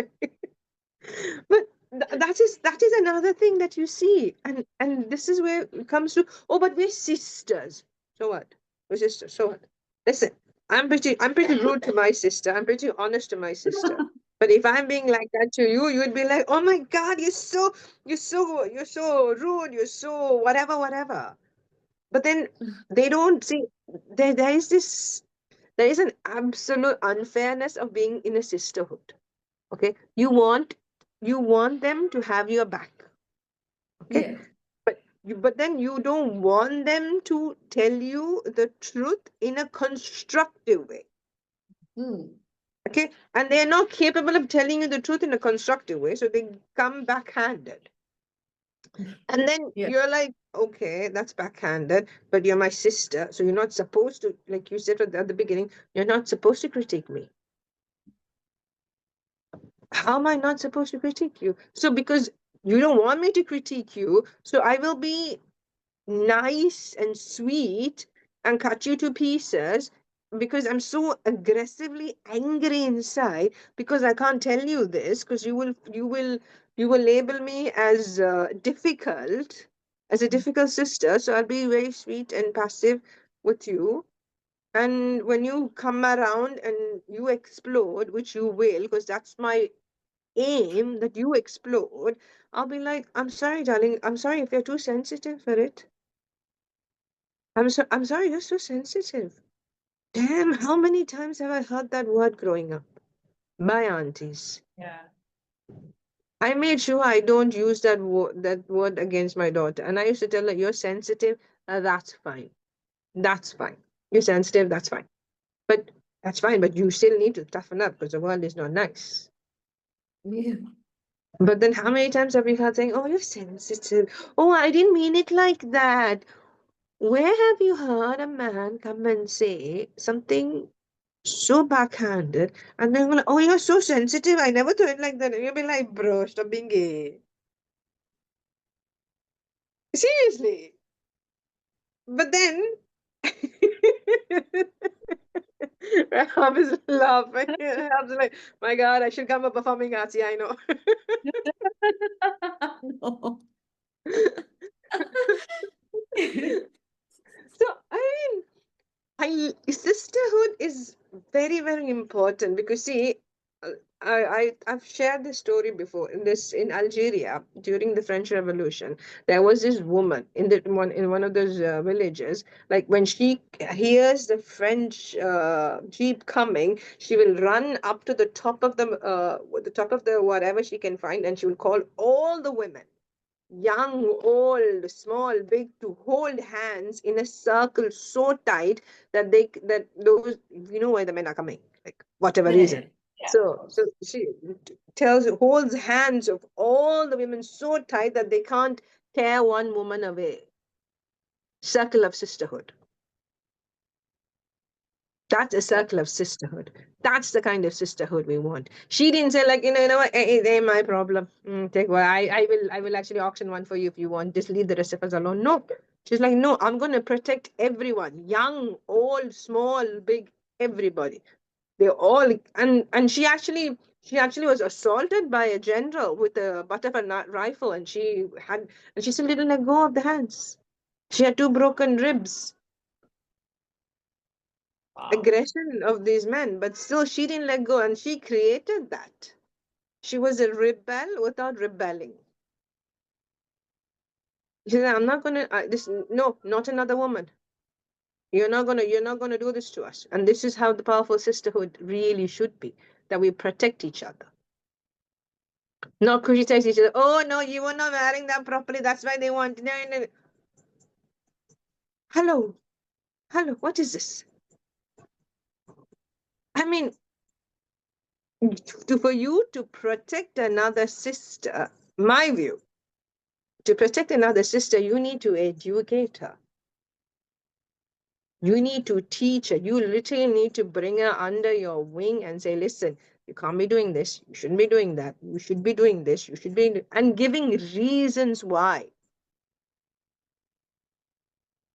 But that is another thing that you see, and this is where it comes to, oh, but we're sisters. So what? We're sisters. So what? Listen, I'm pretty rude to my sister. I'm pretty honest to my sister. But if I'm being like that to you, you'd be like, oh my God, you're so rude. You're so whatever, whatever. But then they don't see there is an absolute unfairness of being in a sisterhood. Okay, you want them to have your back. Okay, Yeah. but then you don't want them to tell you the truth in a constructive way. Hmm. Okay, and they're not capable of telling you the truth in a constructive way, so they come backhanded. And then Yeah. you're like, okay, that's backhanded, but you're my sister, so you're not supposed to, like you said at the beginning, you're not supposed to critique me. How am I not supposed to critique you? So because you don't want me to critique you, so I will be nice and sweet and cut you to pieces because I'm so aggressively angry inside because I can't tell you this because you will label me as difficult, as a difficult sister. So I'll be very sweet and passive with you. And when you come around and you explode, which you will, because that's my aim, that you explode, I'll be like, I'm sorry, darling. I'm sorry if you're too sensitive for it. I'm sorry, you're so sensitive. Damn, how many times have I heard that word growing up? By aunties. Yeah. I made sure I don't use that word against my daughter. And I used to tell her, you're sensitive, that's fine. That's fine. You're sensitive, that's fine. But that's fine, but you still need to toughen up because the world is not nice. Yeah. But then how many times have we heard saying, oh, you're sensitive. Oh, I didn't mean it like that. Where have you heard a man come and say something so backhanded and then go like, oh, you're so sensitive. I never thought it like that. And you'll be like, bro, stop being gay. Seriously. But then Rahab is laughing. Rahab's like, my God, I should come up performing arts. Yeah, I know. No. So sisterhood is very, very important because see, I've shared this story before. In Algeria during the French Revolution, there was this woman in one of those villages. Like when she hears the French jeep coming, she will run up to the top of the whatever she can find, and she will call all the women, young, old, small, big, to hold hands in a circle so tight that those, you know, where the men are coming, like whatever Yeah, yeah, reason. yeah, of So course. she holds hands of all the women so tight that they can't tear one woman away. Circle of sisterhood. That's a That, circle of sisterhood. That's the kind of sisterhood we want. She didn't say like, you know what, it ain't my problem. Take what I will actually auction one for you if you want. Just leave the rest of us alone. No. She's like, no, I'm gonna protect everyone. Young, old, small, big, everybody. They all and she actually was assaulted by a general with a butterfly rifle and she still didn't let go of the hands. She had two broken ribs, wow. aggression of these men, but still she didn't let go and she created that. She was a rebel without rebelling. She said, I'm not gonna this no, not another woman. You're not gonna do this to us. And this is how the powerful sisterhood really should be, that we protect each other. Not criticize each other. Oh no, you were not wearing that properly. That's why they want. No, no, no. Hello, hello. What is this? I mean, for you to protect another sister, my view, to protect another sister, you need to educate her. You need to teach her. You literally need to bring her under your wing and say, listen, you can't be doing this. You shouldn't be doing that. You should be doing this. You should be, and giving reasons why.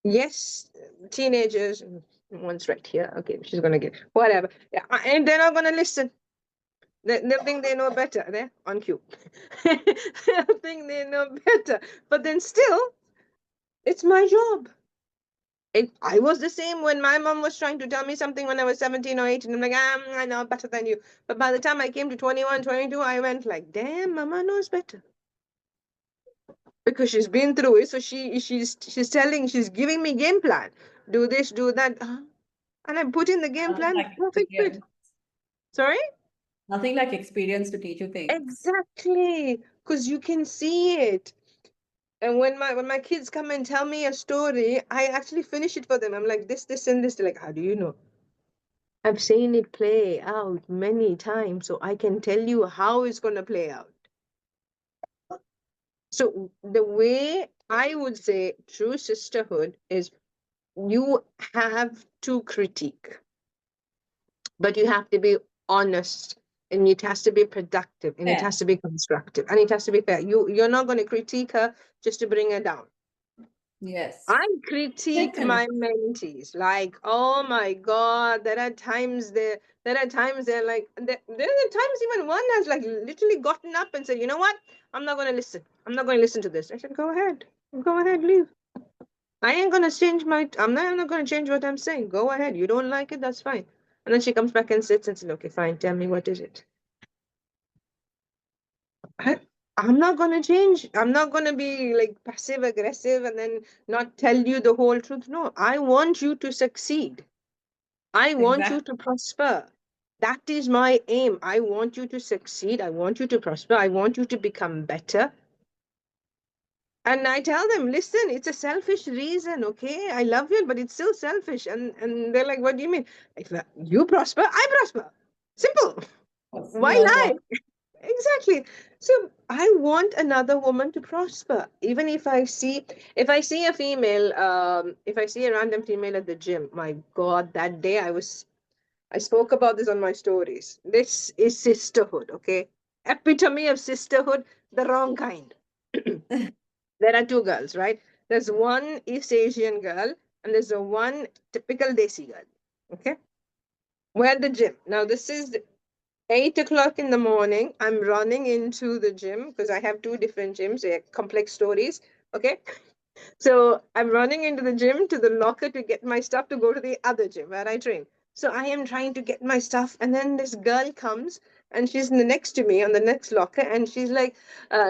Yes, teenagers, one's right here. Okay, she's going to get whatever. Yeah, and they're not going to listen. They think they know better. They're on cue. They think they know better. But then still, it's my job. I was the same when my mom was trying to tell me something when I was 17 or 18. I'm like, I know better than you. But by the time I came to 21, 22, I went like, damn, mama knows better. Because she's been through it. So she's giving me game plan. Do this, do that. And I put in the game Nothing plan, like perfect fit. experience. Sorry? Nothing like experience to teach you things. Exactly. Because you can see it. And when my kids come and tell me a story, I actually finish it for them. I'm like, this, and this. They're like, how do you know? I've seen it play out many times, so I can tell you how it's going to play out. So the way I would say true sisterhood is you have to critique, but you have to be honest, and it has to be productive, and it Yeah. has to be constructive, and it has to be fair. You're not going to critique her just to bring her down. Yes. I critique Definitely. my mentees like, oh my God, there are times they're like, there are times even one has like literally gotten up and said, you know what? I'm not going to listen. I'm not going to listen to this. I said, go ahead, leave. I ain't going to change I'm not going to change what I'm saying. Go ahead. You don't like it, that's fine. And then she comes back and sits and says, okay, fine. Tell me, what is it? I, I'm not going to change. I'm not going to be like passive aggressive and then not tell you the whole truth. No, I want you to succeed. I want you Exactly. to prosper. That is my aim. I want you to succeed. I want you to prosper. I want you to become better. And I tell them, listen, it's a selfish reason, okay? I love you, but it's still selfish. And they're like, what do you mean? If you prosper, I prosper. Simple. Why We all lie? want. Exactly. So I want another woman to prosper. Even if I see a female, if I see a random female at the gym, my God, that day I spoke about this on my stories. This is sisterhood, okay? Epitome of sisterhood, the wrong kind. There are two girls, right? There's one East Asian girl and there's a one typical Desi girl. Okay. We're at the gym. Now this is 8 o'clock in the morning. I'm running into the gym because I have two different gyms, they're complex stories. Okay. So I'm running into the gym to the locker to get my stuff to go to the other gym where I train. So I am trying to get my stuff, and then this girl comes and she's next to me on the next locker, and she's like,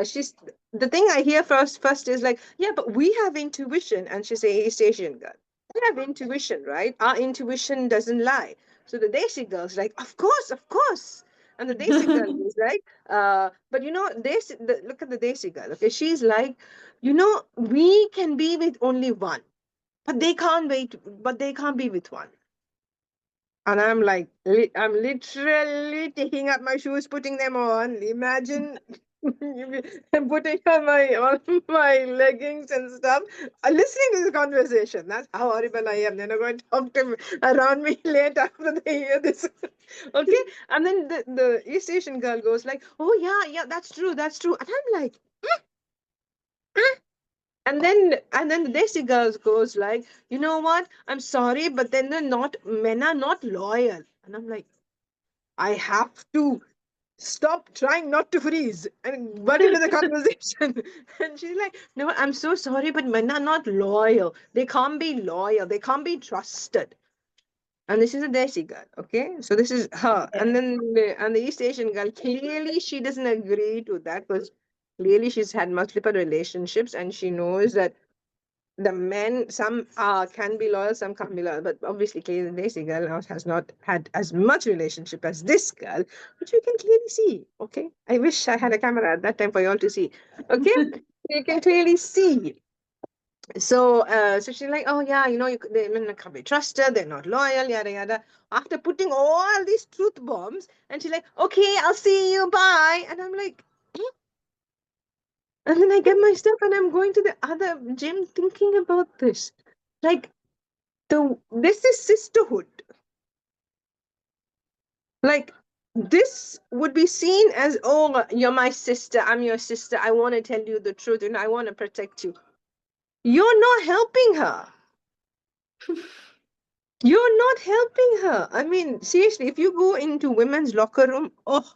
she's the thing I hear first is like, yeah, but we have intuition, and she's a East Asian girl. We have intuition, right? Our intuition doesn't lie. So the Desi girl's like, of course. And the Desi girl is like, but look at the Desi girl. Okay, she's like, we can be with only one, but they can't be with one. And I'm like, I'm literally taking up my shoes, putting them on. Imagine I'm putting on my leggings and stuff, listening to this conversation. That's how horrible I am. They're not going to talk to me around me later after they hear this. Okay. And then the East Asian girl goes like, oh yeah, that's true, that's true. And I'm like, and then the Desi girls goes like, you know what? I'm sorry, but then they're not men are not loyal. And I'm like, I have to stop trying not to freeze and butt into the conversation. And she's like, no, I'm so sorry, but men are not loyal. They can't be loyal. They can't be trusted. And this is a Desi girl, okay? So this is her. And Yeah. then the East Asian girl, clearly she doesn't agree to that because clearly she's had multiple relationships and she knows that the men, some can be loyal, some can't be loyal, but obviously clearly the Desi girl has not had as much relationship as this girl, which you can clearly see. Okay, I wish I had a camera at that time for you all to see. Okay, you can clearly see. So she's like, oh yeah, the men can't be trusted, they're not loyal, yada yada. After putting all these truth bombs, and she's like, okay, I'll see you, bye. And I'm like, and then I get my stuff and I'm going to the other gym thinking about this. Like, this is sisterhood. Like, this would be seen as, oh, you're my sister, I'm your sister, I want to tell you the truth, and I want to protect you. You're not helping her. You're not helping her. I mean, seriously, if you go into women's locker room, oh,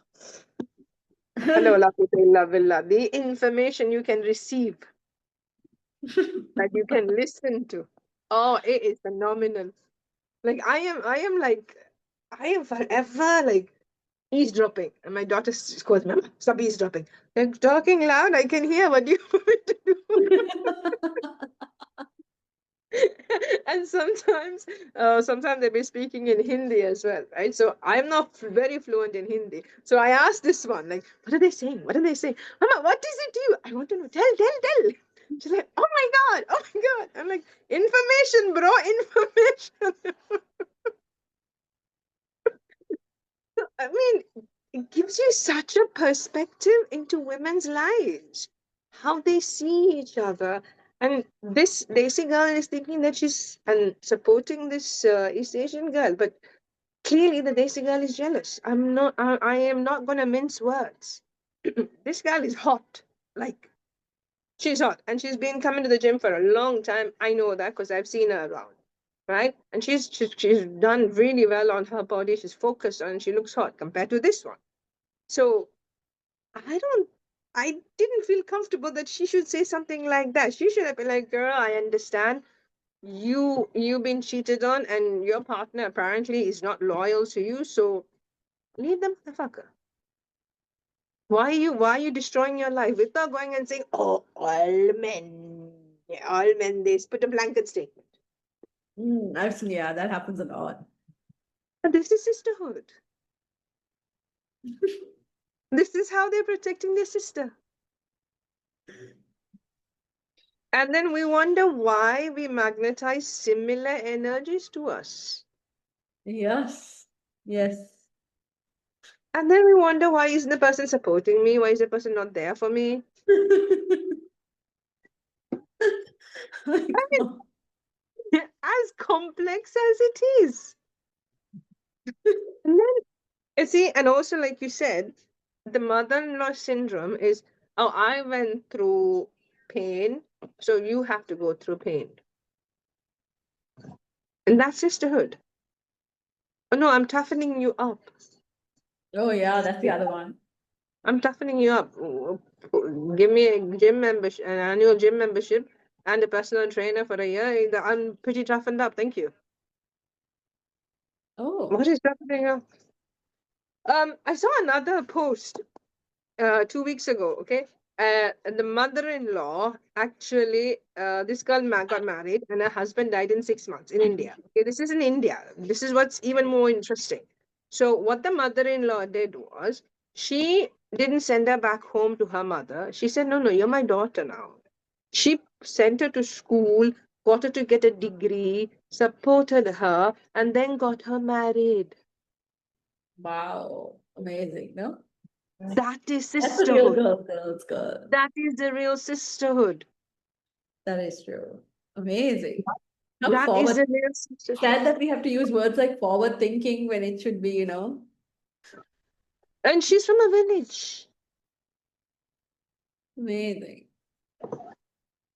hello, la quwwata billah, the information you can receive, that you can listen to. Oh, it is phenomenal. Like I am forever like eavesdropping. And my daughter calls me, "Mama, stop eavesdropping. You're talking loud, I can hear what you want me to do." And sometimes they'll be speaking in Hindi as well, right? So I'm not very fluent in Hindi. So I asked this one, like, what are they saying? What are they saying? Mama, what is it to you? I want to know. Tell. She's like, oh my God, oh my God. I'm like, information, bro, information. I mean, it gives you such a perspective into women's lives, how they see each other. And this Desi girl is thinking that she's and supporting this East Asian girl, but clearly the Desi girl is jealous. I am not going to mince words. This girl is hot. Like, she's hot. And she's been coming to the gym for a long time. I know that because I've seen her around, right? And she's done really well on her body. She's focused and she looks hot compared to this one. So I don't I didn't feel comfortable that she should say something like that. She should have been like, girl, I understand you've been cheated on and your partner apparently is not loyal to you, so leave the motherfucker. Why are you destroying your life without going and saying, oh, all men this, put a blanket statement. I've seen, yeah, that happens a lot. And this is sisterhood. This is how they're protecting their sister. And then we wonder why we magnetize similar energies to us. Yes. Yes. And then we wonder, why isn't the person supporting me? Why is the person not there for me? My I God. mean, as complex as it is. And then, you see, and also, like you said, the mother-in-law syndrome is, oh, I went through pain, so you have to go through pain. And that's sisterhood. Oh, no, I'm toughening you up. Oh, yeah, that's the other one. I'm toughening you up. Give me a gym membership, an annual gym membership, and a personal trainer for a year. I'm pretty toughened up. Thank you. Oh, What is toughening up? I saw another post 2 weeks ago. Okay, the mother-in-law actually, this girl got married, and her husband died in 6 months in India. Okay, this is in India. This is what's even more interesting. So what the mother-in-law did was, she didn't send her back home to her mother. She said, "No, no, you're my daughter now." She sent her to school, got her to get a degree, supported her, and then got her married. wow. Amazing, no? That is That's a real sisterhood. girl's girl. That is the real sisterhood. That is true. Amazing. How That is forward. the real sisterhood. Sad that we have to use words like forward thinking when it should be, And she's from a village. amazing.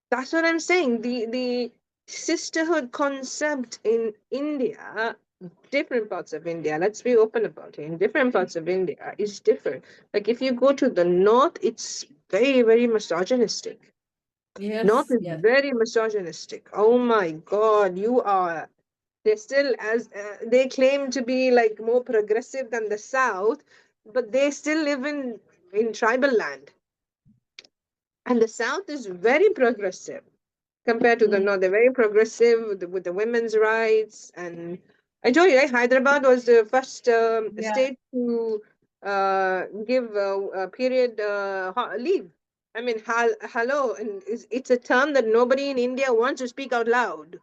That's what I'm saying. The sisterhood concept in India, different parts of India, let's be open about it, in different parts of India is different. Like if you go to the north, it's very, very misogynistic. North Yes, is yes, very misogynistic. Oh my God, you are. They're still as they claim to be like more progressive than the South, but they still live in tribal land. And the South is very progressive compared to the mm, North. They're very progressive with the women's rights. And I told you, right, Hyderabad was the first yeah, state to give a period leave. I mean, hello, and it's a term that nobody in India wants to speak out loud.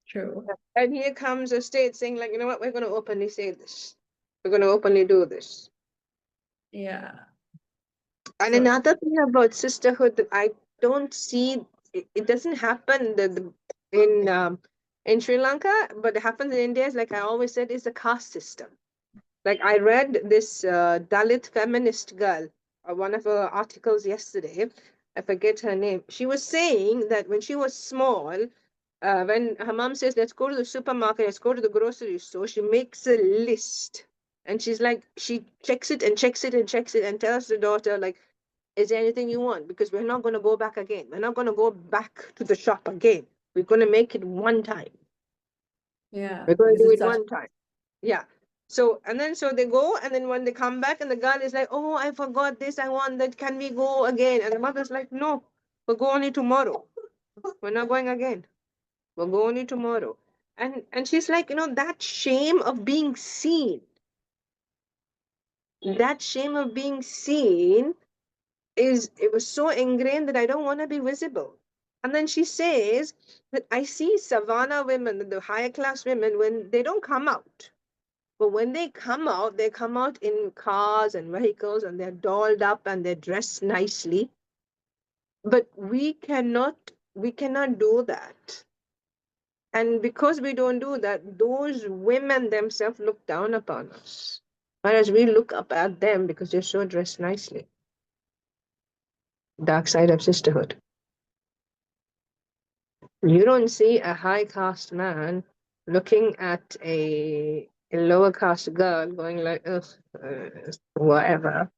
true. And here comes a state saying, like, you know what, we're going to openly say this. We're going to openly do this. Yeah, And so true. another thing about sisterhood that I don't see, it doesn't happen in Sri Lanka, but it happens in India. Is like I always said, is the caste system. Like I read this Dalit feminist girl, one of her articles yesterday. I forget her name. She was saying that when she was small, when her mom says, "Let's go to the supermarket, let's go to the grocery store," she makes a list. And she's like, she checks it and checks it and checks it and tells the daughter, like, is there anything you want? Because we're not going to go back again. We're not going to go back to the shop again. We're going to make it one time. Yeah, We're going to because do it's it such. one time. Yeah. So, and then so they go, and then when they come back, and the girl is like, "Oh, I forgot this. I want that. Can we go again?" And the mother's like, "No, we'll go only tomorrow. We're not going again. We'll go only tomorrow." And she's like, that shame of being seen, that shame of being seen it was so ingrained that I don't want to be visible. And then she says that I see savannah women, the higher class women, when they don't come out. But when they come out in cars and vehicles, and they're dolled up and they're dressed nicely. But we cannot do that. And because we don't do that, those women themselves look down upon us. Whereas we look up at them because they're so dressed nicely. Dark side of sisterhood. You don't see a high caste man looking at a lower caste girl going like, ugh, whatever.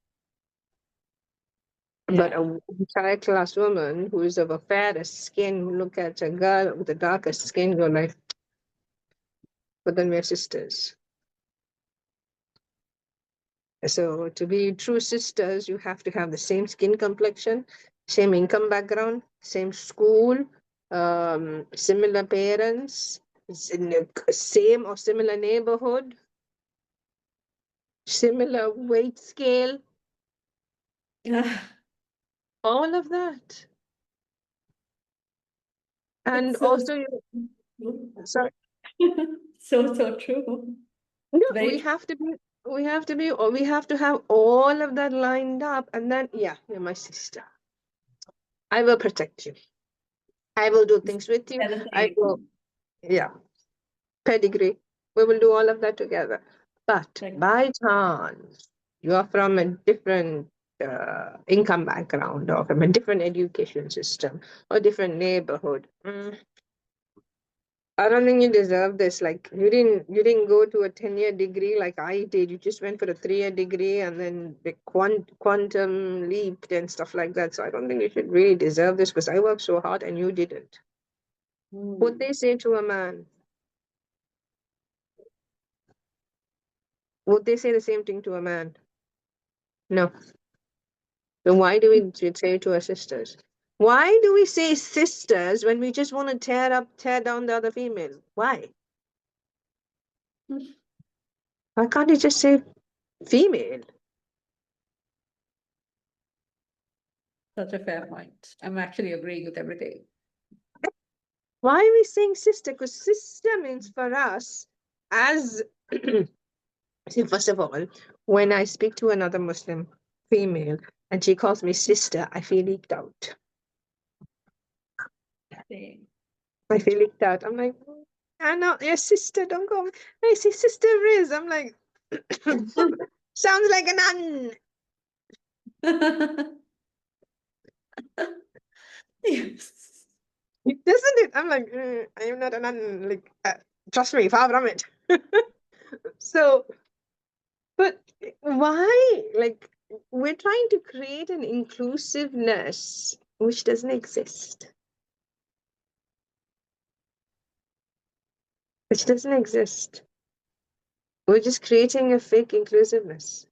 But Yeah, a high class woman who is of a fairer skin look at a girl with a darker skin go like, but then we're sisters. So to be true sisters, you have to have the same skin complexion, same income background, same school, similar parents, same or similar neighborhood. similar weight scale, Ah, all of that. And it's so also, true. sorry, So true. no, It's very true. we have to have all of that lined up. And then, yeah, you're my sister. I will protect you. I will do things with you. They're the I will, same. yeah, pedigree. We will do all of that together. But Like, by chance, you are from a different income background or from a different education system or different neighborhood. I don't think you deserve this. Like you didn't go to a 10-year degree like I did. You just went for a 3-year degree and then the quantum leaped and stuff like that. So I don't think you should really deserve this because I worked so hard and you didn't. What hmm, they say to a man? Would they say the same thing to a man? No. Then why do we say to our sisters? Why do we say sisters when we just want to tear down the other female? Why? Why can't you just say female? such a fair point. I'm actually agreeing with everything. Why are we saying sister? Because sister means for us as see, first of all, when I speak to another Muslim female and she calls me sister, I feel leaked out. Same. I feel leaked out. I'm like, I'm not your sister, don't call me. I say sister Riz. I'm like sounds like an nun. Yes. Doesn't it? I'm like, I am not a nun. Like, trust me, far from it. So, but why? Like, we're trying to create an inclusiveness which doesn't exist. Which doesn't exist. We're just creating a fake inclusiveness.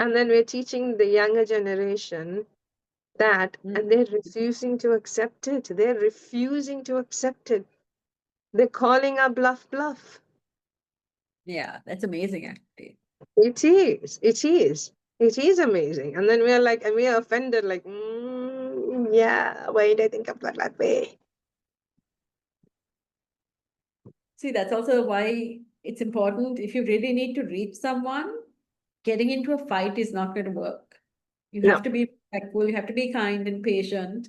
And then we're teaching the younger generation that, Mm, and they're refusing to accept it. They're refusing to accept it. They're calling our bluff bluff. yeah, that's amazing actually. It is. It is. It is amazing. And then we're like, and we are offended, like, yeah, why did I think of that way? See, that's also why it's important if you really need to reach someone, getting into a fight is not going to work. You have No. to be respectful, you have to be kind and patient,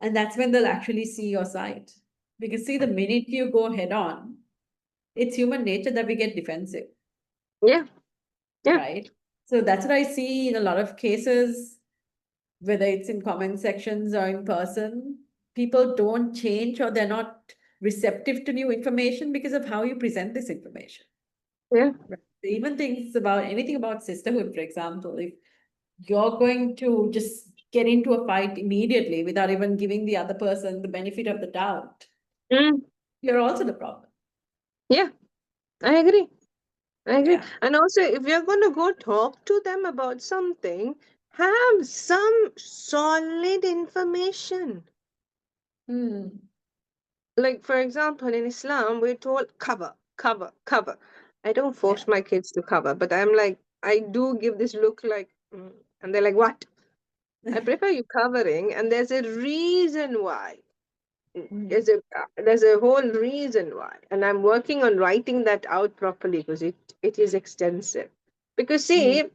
and that's when they'll actually see your side. Because see, the minute you go head on, it's human nature that we get defensive, Yeah. Yeah. right? So that's what I see in a lot of cases, whether it's in comment sections or in person. People don't change or they're not receptive to new information because of how you present this information. Yeah. Right. Even things about anything about sisterhood, for example, if you're going to just get into a fight immediately without even giving the other person the benefit of the doubt, Mm, you're also the problem. yeah. I agree. I agree. Yeah. And also, if you're going to go talk to them about something, have some solid information. Hmm. Like, for example, in Islam, we're told cover, cover, cover. I don't Yeah. force my kids to cover, but I'm like, I do give this look like, and they're like, what? I prefer you covering, and there's a reason why. Hmm. There's a whole reason why, and I'm working on writing that out properly because it is extensive. Because Hmm. see,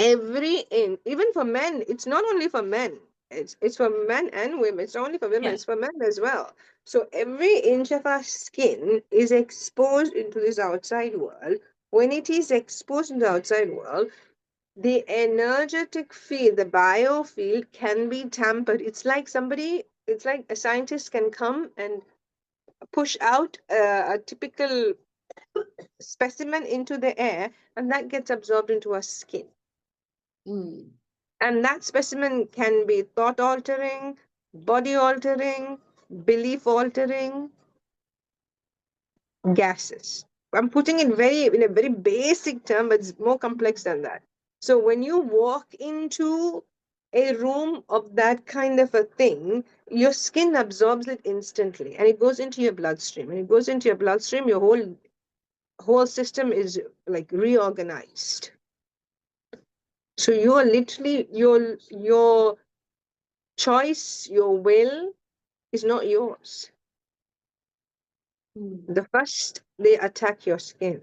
even for men, it's not only for men. It's for men and women. It's not only for women, Yeah. it's for men as well. So every inch of our skin is exposed into this outside world. When it is exposed in the outside world, the energetic field, the biofield can be tampered. It's like a scientist can come and push out a typical specimen into the air, and that gets absorbed into our skin. Hmm. And that specimen can be thought altering, body altering, belief altering gases. I'm putting it in a very basic term, but it's more complex than that. So when you walk into a room of that kind of a thing, your skin absorbs it instantly and it goes into your bloodstream. And it goes into your bloodstream, your whole whole system is like reorganized. So you're literally your choice, your will is not yours. Mm. The first they attack your skin.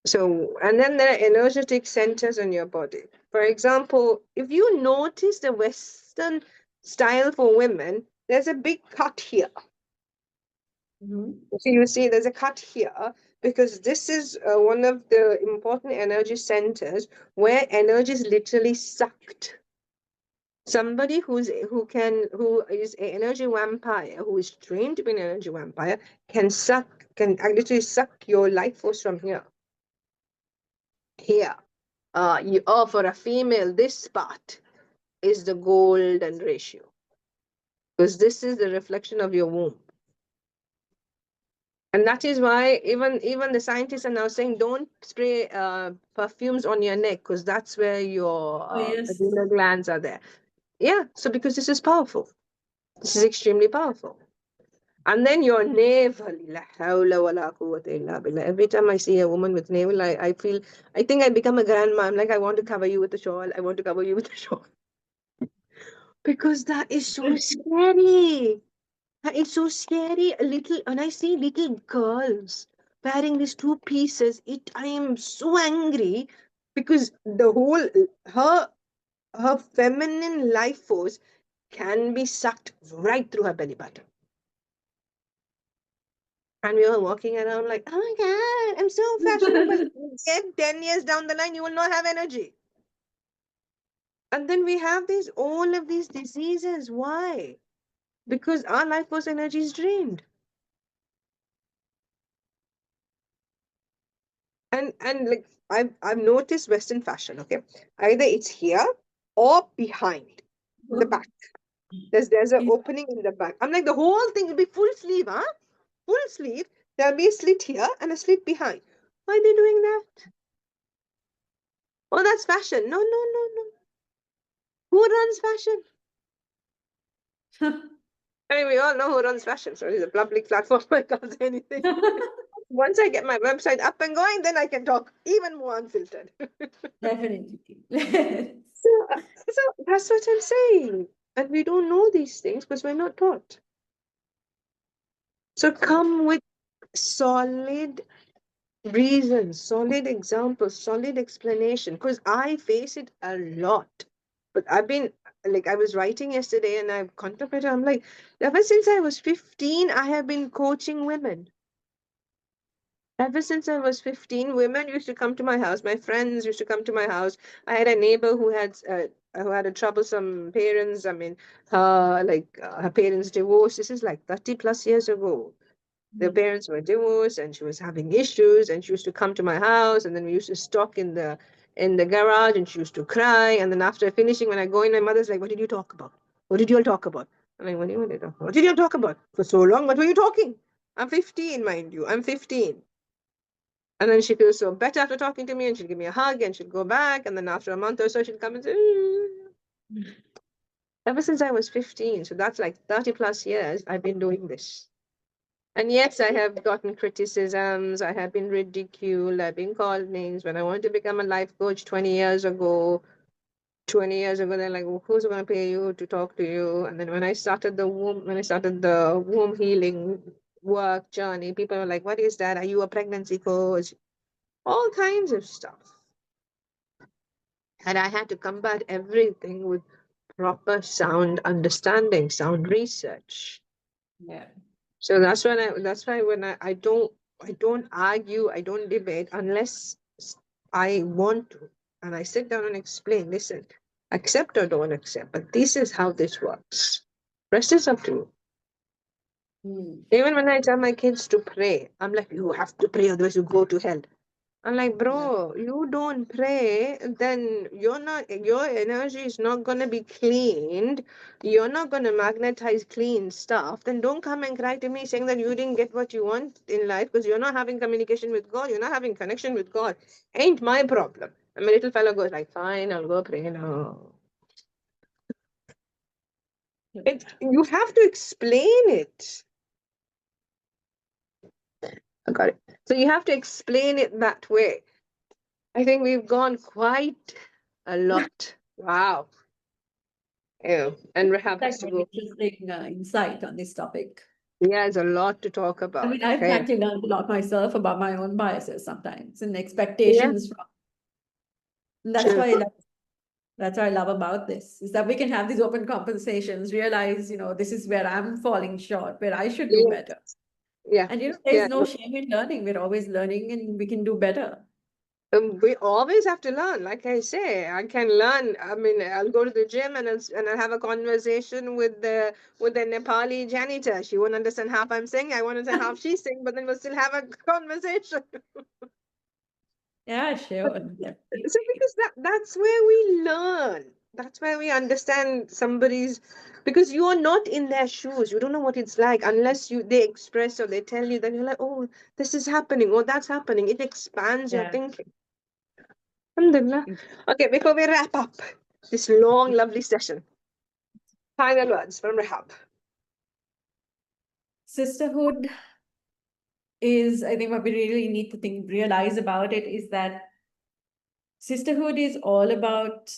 So, and then there are energetic centers in your body. For example, if you notice the Western style for women, there's a big cut here. Mhm. So you see, there's a cut here because this is one of the important energy centers where energy is literally sucked. Somebody who is an energy vampire, who is trained to be an energy vampire, can literally suck your life force from here. Here. For a female, this part is the golden ratio because this is the reflection of your womb. And that is why even the scientists are now saying don't spray perfumes on your neck because that's where your Oh, yes. adrenal glands are there. Yeah, so because this is powerful. This is extremely powerful. And then your navel. La hawla wa la quwwata illa billah. Every time I see a woman with navel, I think I become a grandma. I'm like, I want to cover you with a shawl. I want to cover you with a shawl. Because that is so scary. It's so scary. When I see little girls wearing these two pieces, I am so angry because her her feminine life force can be sucked right through her belly button. And we were walking around like, oh my God, I'm so fashionable. Yet 10 years down the line, you will not have energy. And then we have all of these diseases. Why? Because our life force energy is drained. And like I've noticed Western fashion, okay? Either it's here or behind the back. There's an opening in the back. I'm like the whole thing will be full sleeve, huh? Full sleeve. There'll be a slit here and a slit behind. Why are they doing that? Oh, that's fashion. No, no, no, no. Who runs fashion? I mean, we all know who runs fashion, so it's a public platform. I can't say anything. Once I get my website up and going, then I can talk even more unfiltered. Definitely. So that's what I'm saying. And we don't know these things because we're not taught. So come with solid reasons, solid examples, solid explanation. Because I face it a lot. But I was writing yesterday and I contemplated, I'm like, ever since I was 15, I have been coaching women. Ever since I was 15, women used to come to my house. My friends used to come to my house. I had a neighbor who had a troublesome parents. I mean, her parents divorced. This is like 30 plus years ago. Their parents were divorced and she was having issues and she used to come to my house and then we used to talk in the garage and she used to cry. And then after finishing, when I go in, my mother's like, what did you talk about? What did you all talk about? I'm like, what do you want to talk about? What did you all talk about? For so long, what were you talking? I'm 15, mind you. I'm 15. And then she feels so better after talking to me and she'd give me a hug and she'd go back. And then after a month or so, she'd come and say, ever since I was 15. So that's like 30 plus years I've been doing this. And yes, I have gotten criticisms. I have been ridiculed. I've been called names. When I wanted to become a life coach 20 years ago, they're like, well, who's going to pay you to talk to you? And then when I started the womb healing work journey, people were like, what is that? Are you a pregnancy coach? All kinds of stuff. And I had to combat everything with proper sound understanding, sound research. Yeah. So that's why when I don't argue, I don't debate unless I want to. And I sit down and explain, listen, accept or don't accept, but this is how this works. Rest is up to you. Mm. Even when I tell my kids to pray, I'm like, you have to pray, otherwise you go to hell. I'm like, Yeah. bro, you don't pray, then your energy is not gonna be cleaned. You're not gonna magnetize clean stuff. Then don't come and cry to me saying that you didn't get what you want in life because you're not having communication with God. You're not having connection with God. Ain't my problem. And my little fellow goes like, fine, I'll go pray now. You have to explain it. I got it. So you have to explain it that way. I think we've gone quite a lot. Wow. Yeah. And Rehab has Like to an go. interesting insight on this topic. Yeah, it's a lot to talk I about. mean, I've Okay. frankly learned a lot myself about my own biases sometimes and Yeah, expectations from. And that's true. why that's what I love about this, is that we can have these open conversations, realize, this is where I'm falling short, where I should do Yeah, better. yeah, And there's yeah. no shame in learning. We're always learning and we can do better. We always have to learn. Like I say, I can learn. I mean, I'll go to the gym and I'll have a conversation with the Nepali janitor. She won't understand half I'm saying. I won't understand half she's saying, but then we'll still have a conversation. Yeah, sure. Definitely. So because that's where we learn. That's where we understand somebody's, because you are not in their shoes. You don't know what it's like unless they express or they tell you. Then you're like, oh, this is happening or that's happening. It expands your Yeah. thinking. Alhamdulillah. Okay, before we wrap up this long, lovely session, final words from Rehab. Sisterhood is, I think what we really need to realize about it is that sisterhood is all about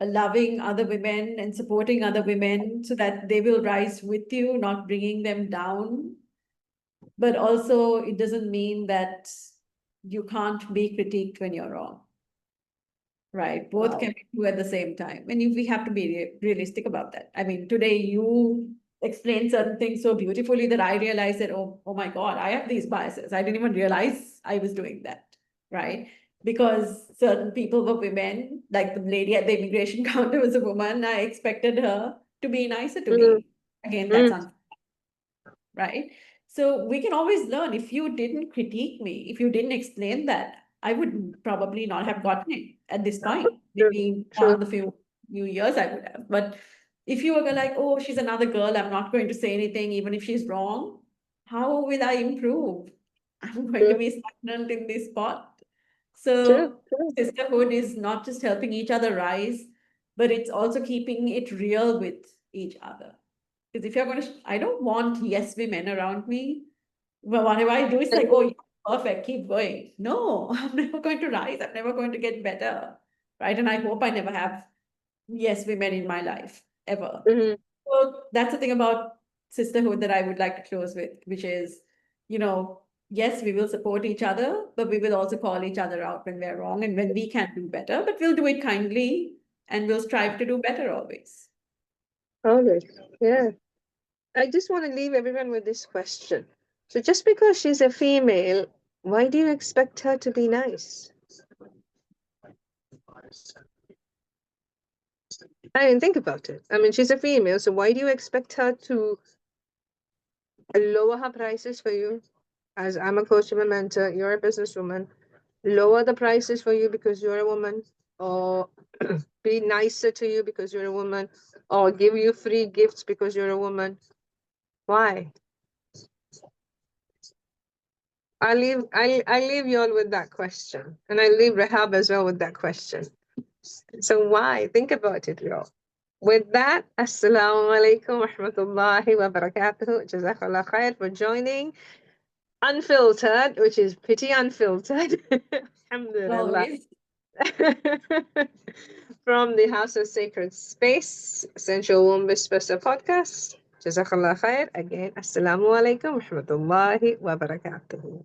loving other women and supporting other women so that they will rise with you, not bringing them down. But also, it doesn't mean that you can't be critiqued when you're wrong, right? Both Wow. can be true at the same time. And we have to be realistic about that. I mean, today you explained certain things so beautifully that I realized that, oh my God, I have these biases. I didn't even realize I was doing that, right? Because certain people were women, like the lady at the immigration counter was a woman. I expected her to be nicer to Mm, me. Again, that's mm, unfair, right? So we can always learn. If you didn't critique me, if you didn't explain that, I would probably not have gotten it at this point. true, Maybe true, on the few years I would have. But if you were like, oh, she's another girl, I'm not going to say anything, even if she's wrong, how will I improve? I'm going to true, be stagnant in this spot. true, So true. sisterhood is not just helping each other rise, but it's also keeping it real with each other. Because if you're going to, I don't want yes women around me. Well, whatever I do, it's like, oh, you're perfect, keep going. No, I'm never going to rise. I'm never going to get better. Right. And I hope I never have yes women in my life ever. Mhm. So that's the thing about sisterhood that I would like to close with, which is, yes, we will support each other, but we will also call each other out when we're wrong and when we can do better, but we'll do it kindly and we'll strive to do better always. Always. Yeah. I just want to leave everyone with this question. So just because she's a female, why do you expect her to be nice? I mean, think about it. I mean, she's a female, so why do you expect her to lower her prices for you? As I'm a coach, I'm a mentor, you're a businesswoman. Lower the prices for you because you're a woman, or be nicer to you because you're a woman, or give you free gifts because you're a woman. Why? I leave you all with that question, and I leave Rahab as well with that question. So why? Think about it, y'all. With that, Assalamu alaikum wa rahmatullahi wa barakatuh. Jazakallah khair for joining Unfiltered, which is pretty unfiltered. Alhamdulillah. Always. From the House of Sacred Space, Essential Womb Whisperer podcast. Jazakallah khair. Again, Assalamu alaikum wa rahmatullahi wa barakatuh.